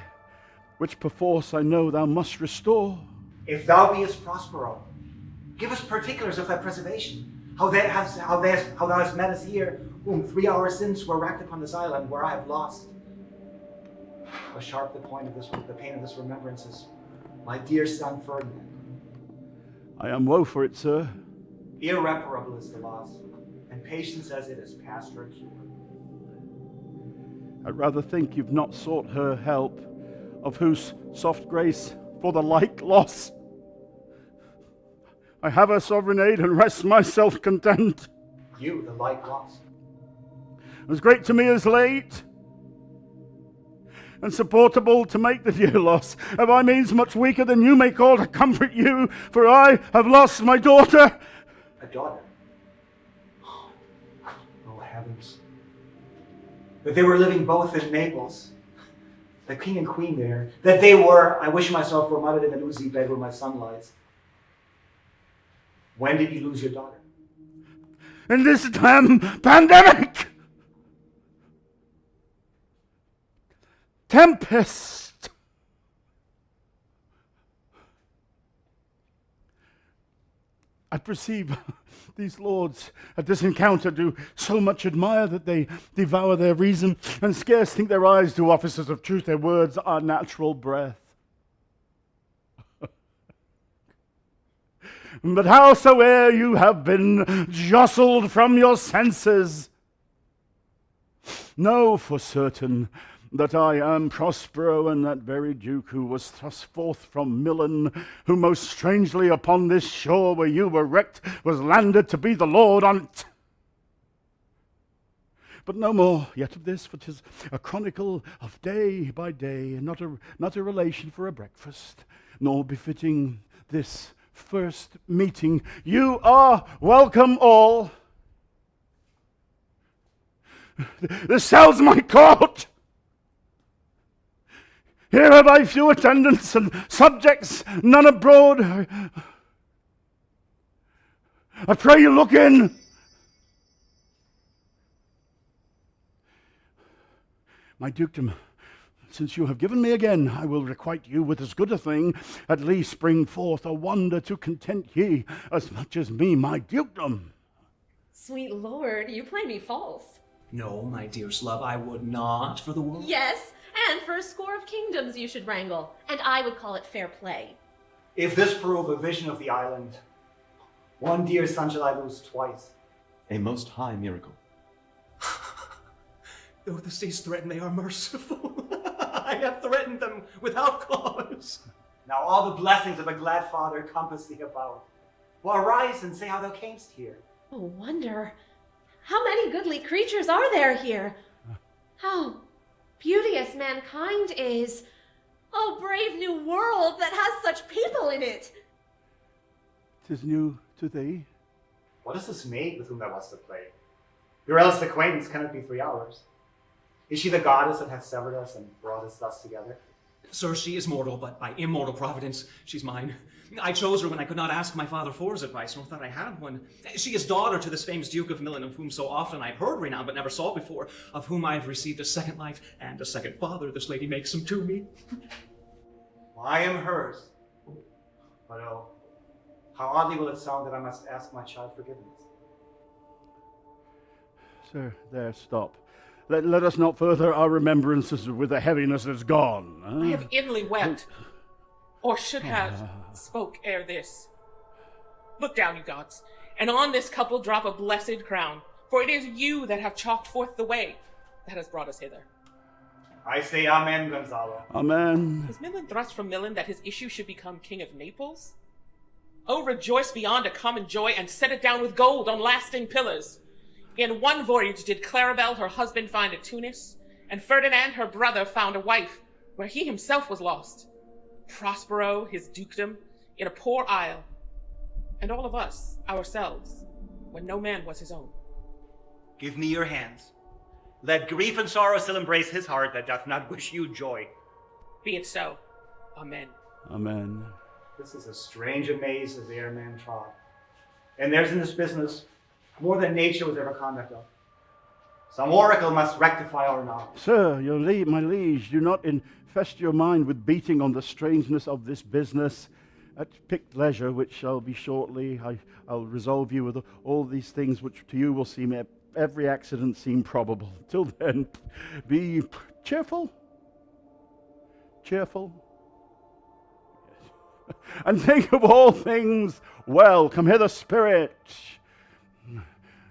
which perforce I know thou must restore. If thou beest Prospero, give us particulars of thy preservation. How thou hast met us here, whom 3 hours since were racked upon this island, where I have lost. How sharp the pain of this remembrance is, my dear son Ferdinand. I am woe for it, sir. Irreparable is the loss, and patience as it is past her cure. I'd rather think you've not sought her help, of whose soft grace for the like loss I have her sovereign aid and rest myself content. You, the like loss. As great to me as late, and supportable to make the dear loss, of I means much weaker than you may call to comfort you, for I have lost my daughter. A daughter? Oh heavens. That they were living both in Naples, the king and queen there, that they were, I wish myself were mudded in an oozy bed where my son lies. When did you lose your daughter? In this damn pandemic! Tempest! I perceive these lords at this encounter do so much admire that they devour their reason, and scarce think their eyes do offices of truth, their words are natural breath. But howsoe'er you have been jostled from your senses, know for certain that I am Prospero, and that very duke who was thrust forth from Milan, who most strangely upon this shore where you were wrecked was landed to be the lord on't. But no more yet of this, for 'tis a chronicle of day by day, and not a relation for a breakfast, nor befitting this first meeting. You are welcome all. This cell's my court. Here have I few attendants and subjects, none abroad. I pray you look in. My dukedom, since you have given me again, I will requite you with as good a thing, at least bring forth a wonder to content ye as much as me, my dukedom. Sweet lord, you play me false. No, my dearest love, I would not for the world. Yes, and for a score of kingdoms you should wrangle, and I would call it fair play. If this prove a vision of the island, one dear son shall I lose twice. A most high miracle. Though the seas threaten, they are merciful. I have threatened them without cause. Now all the blessings of a glad father compass thee about. Well, arise and say how thou camest here. Oh, wonder, how many goodly creatures are there here? How beauteous mankind is. Oh, brave new world that has such people in it. 'Tis new to thee. What is this maid with whom thou wast to play? Your else acquaintance cannot be 3 hours. Is she the goddess that hath severed us and brought us thus together? Sir, she is mortal, but by immortal providence, she's mine. I chose her when I could not ask my father for his advice, nor thought I had one. She is daughter to this famous Duke of Milan, of whom so often I've heard renowned, but never saw before, of whom I have received a second life and a second father. This lady makes him to me. Well, I am hers. But oh, how oddly will it sound that I must ask my child forgiveness. Sir, there, stop. Let us not further our remembrances with the heaviness that's gone. Huh? I have inly wept, or should have spoke ere this. Look down, you gods, and on this couple drop a blessed crown, for it is you that have chalked forth the way. that has brought us hither. I say amen, Gonzalo. Amen. Is Milan thrust from Milan that his issue should become king of Naples? Oh, rejoice beyond a common joy and set it down with gold on lasting pillars. In one voyage did Claribel her husband find at Tunis, and Ferdinand her brother found a wife where he himself was lost. Prospero his dukedom in a poor isle, and all of us, ourselves, when no man was his own. Give me your hands. Let grief and sorrow still embrace his heart that doth not wish you joy. Be it so. Amen. Amen. This is as strange a maze as the air man trod. And there's in this business more than nature was ever conduct of. Some oracle must rectify our knowledge. Sir, my liege, do not infest your mind with beating on the strangeness of this business. At picked leisure, which shall be shortly, I'll resolve you with all these things which to you will seem every accident seem probable. Till then, be cheerful. Cheerful. And think of all things well. Come hither, spirit.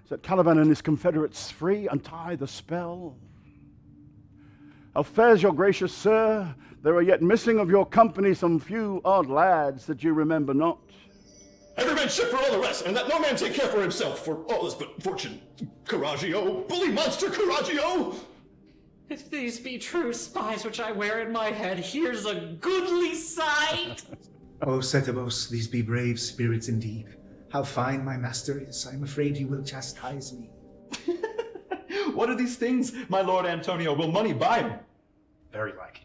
Set Caliban and his confederates free, untie the spell. How fares your gracious sir? There are yet missing of your company some few odd lads that you remember not. Every man shift for all the rest, and let no man take care for himself, for all is but fortune. Coraggio, bully monster, Coraggio! If these be true spies which I wear in my head, here's a goodly sight! O Setebos, these be brave spirits indeed. How fine my master is, I am afraid he will chastise me. What are these things, my lord Antonio? Will money buy them? Very like.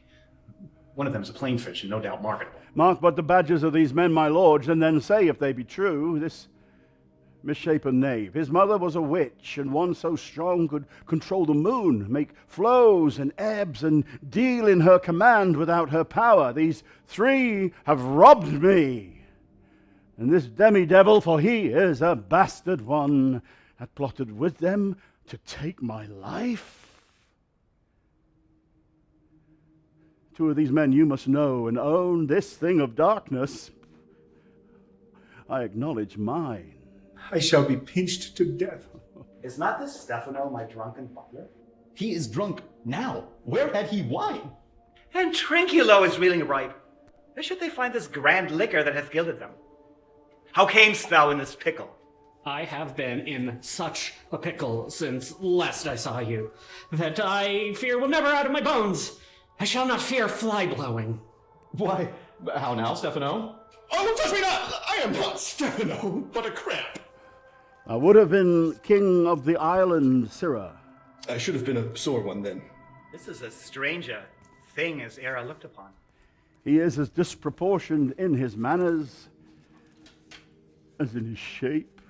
One of them's a plain fish and no doubt marketable. Mark but the badges of these men, my lords, and then say, if they be true, this misshapen knave. His mother was a witch, and one so strong could control the moon, make flows and ebbs, and deal in her command without her power. These three have robbed me. And this demi-devil, for he is a bastard one, hath plotted with them to take my life. Two of these men you must know and own this thing of darkness. I acknowledge mine. I shall be pinched to death. Is not this Stefano my drunken butler? He is drunk now. Where had he wine? And Trinculo is reeling ripe. Where should they find this grand liquor that hath gilded them? How camest thou in this pickle? I have been in such a pickle since last I saw you, that I fear will never out of my bones. I shall not fear fly-blowing. Why, how now, Stefano? Oh, touch me not! I am not Stefano, but a crab. I would have been king of the island, Sirrah. I should have been a sore one then. This is as strange a thing as e'er I looked upon. He is as disproportioned in his manners as in his shape.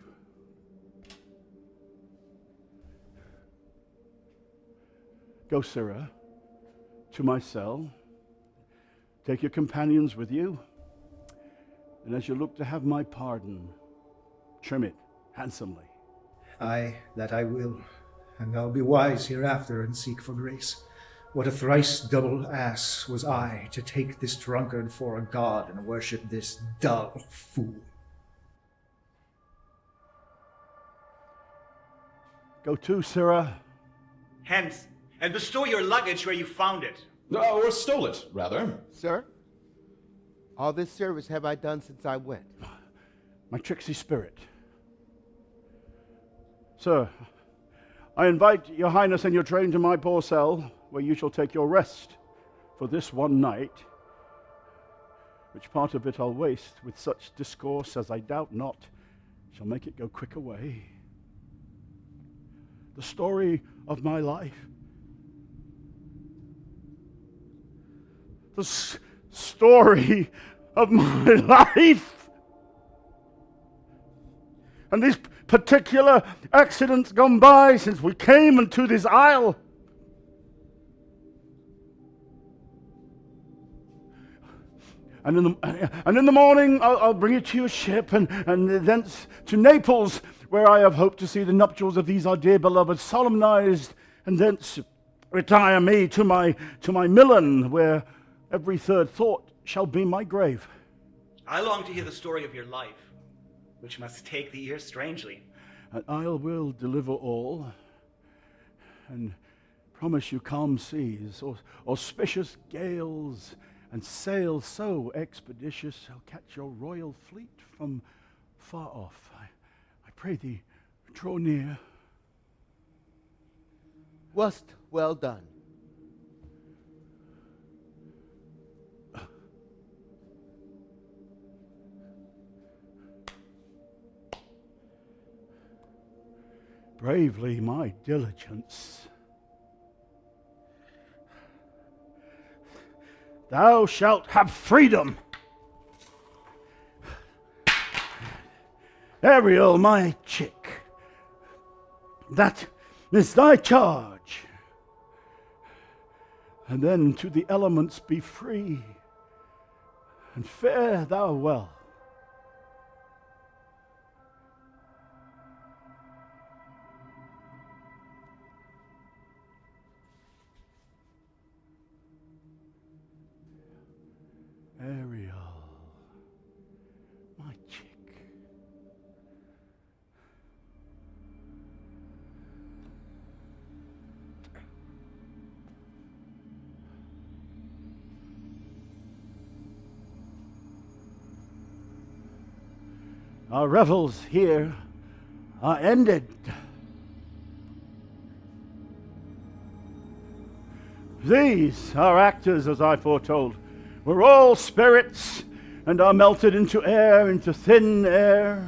Go, Sirrah, to my cell. Take your companions with you. And as you look to have my pardon, trim it handsomely. Aye, that I will, and I'll be wise hereafter and seek for grace. What a thrice double ass was I to take this drunkard for a god and worship this dull fool. Go to, Sirrah. Hence, and bestow your luggage where you found it. Or stole it, rather. Sir, all this service have I done since I went. My tricksy spirit. Sir, I invite your highness and your train to my poor cell, where you shall take your rest for this one night, which part of it I'll waste with such discourse as I doubt not shall make it go quick away. The story of my life. The story of my life. And these particular accidents gone by since we came into this isle. And in the morning I'll bring you to your ship, and thence to Naples, where I have hoped to see the nuptials of these our dear beloved solemnized, and thence retire me to my Milan, where every third thought shall be my grave. I long to hear the story of your life, which must take the ear strangely. And I will deliver all, and promise you calm seas, auspicious gales, and sails so expeditious I'll catch your royal fleet from far off. I pray thee, draw near. Wast well done. Bravely my diligence. Thou shalt have freedom. Ariel, my chick, that is thy charge. And then to the elements be free, and fare thou well. Ariel, my chick. Our revels here are ended. These are actors, as I foretold. We're all spirits, and are melted into air, into thin air.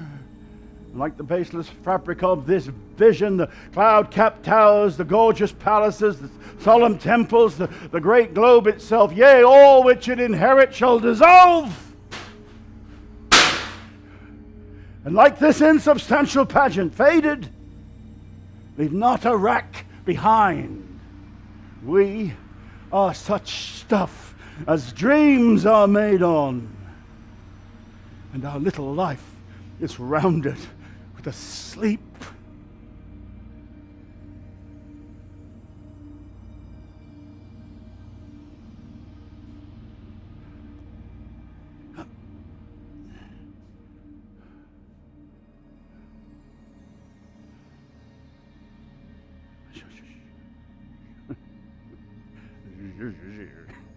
Like the baseless fabric of this vision, the cloud-capped towers, the gorgeous palaces, the solemn temples, the great globe itself, yea, all which it inherits shall dissolve. And like this insubstantial pageant, faded, leave not a rack behind. We are such stuff as dreams are made on, and our little life is rounded with a sleep.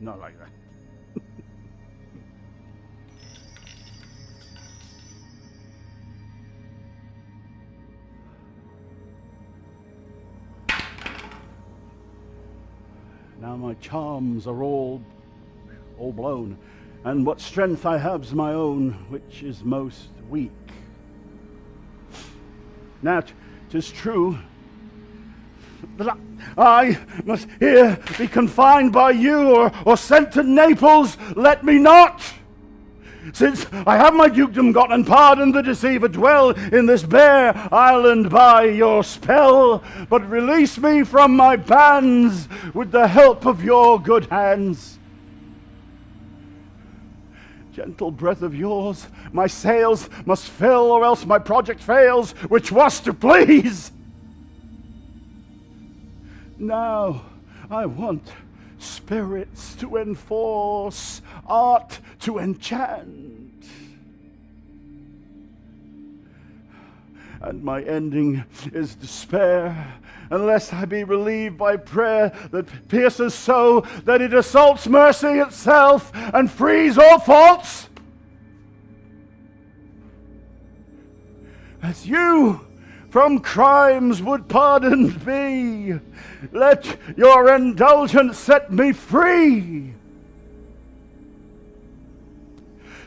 Not like that. Now my charms are all blown, and what strength I have's my own, which is most weak. Now 'tis true that I must here be confined by you, or sent to Naples. Let me not! Since I have my dukedom got, and pardon the deceiver, dwell in this bare island by your spell, but release me from my bands with the help of your good hands. Gentle breath of yours, my sails must fill, or else my project fails, which was to please. Now I want spirits to enforce, art to enchant. And my ending is despair, unless I be relieved by prayer that pierces so that it assaults mercy itself and frees all faults. As you from crimes would pardoned be, let your indulgence set me free.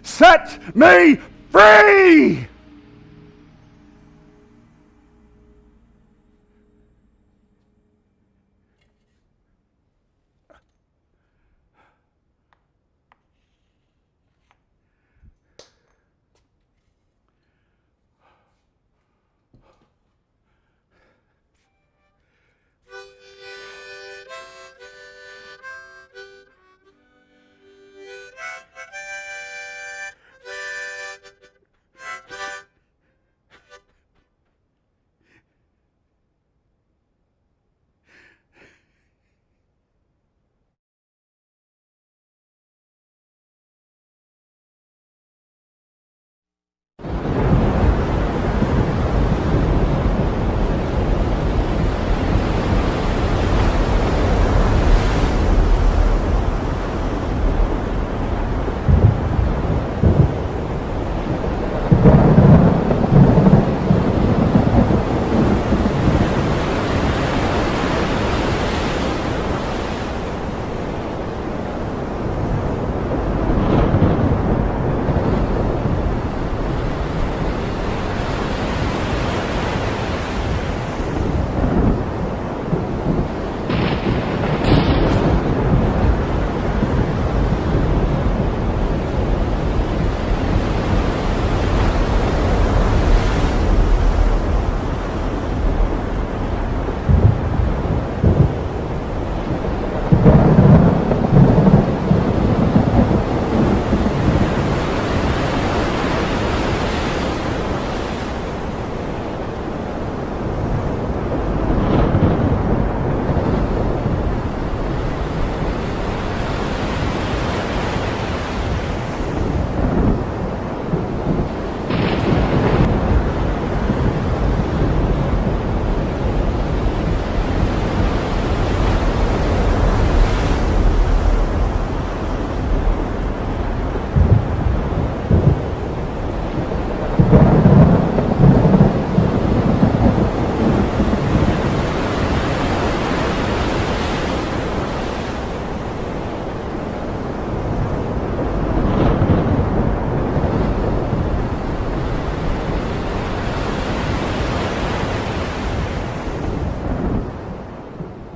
Set me free!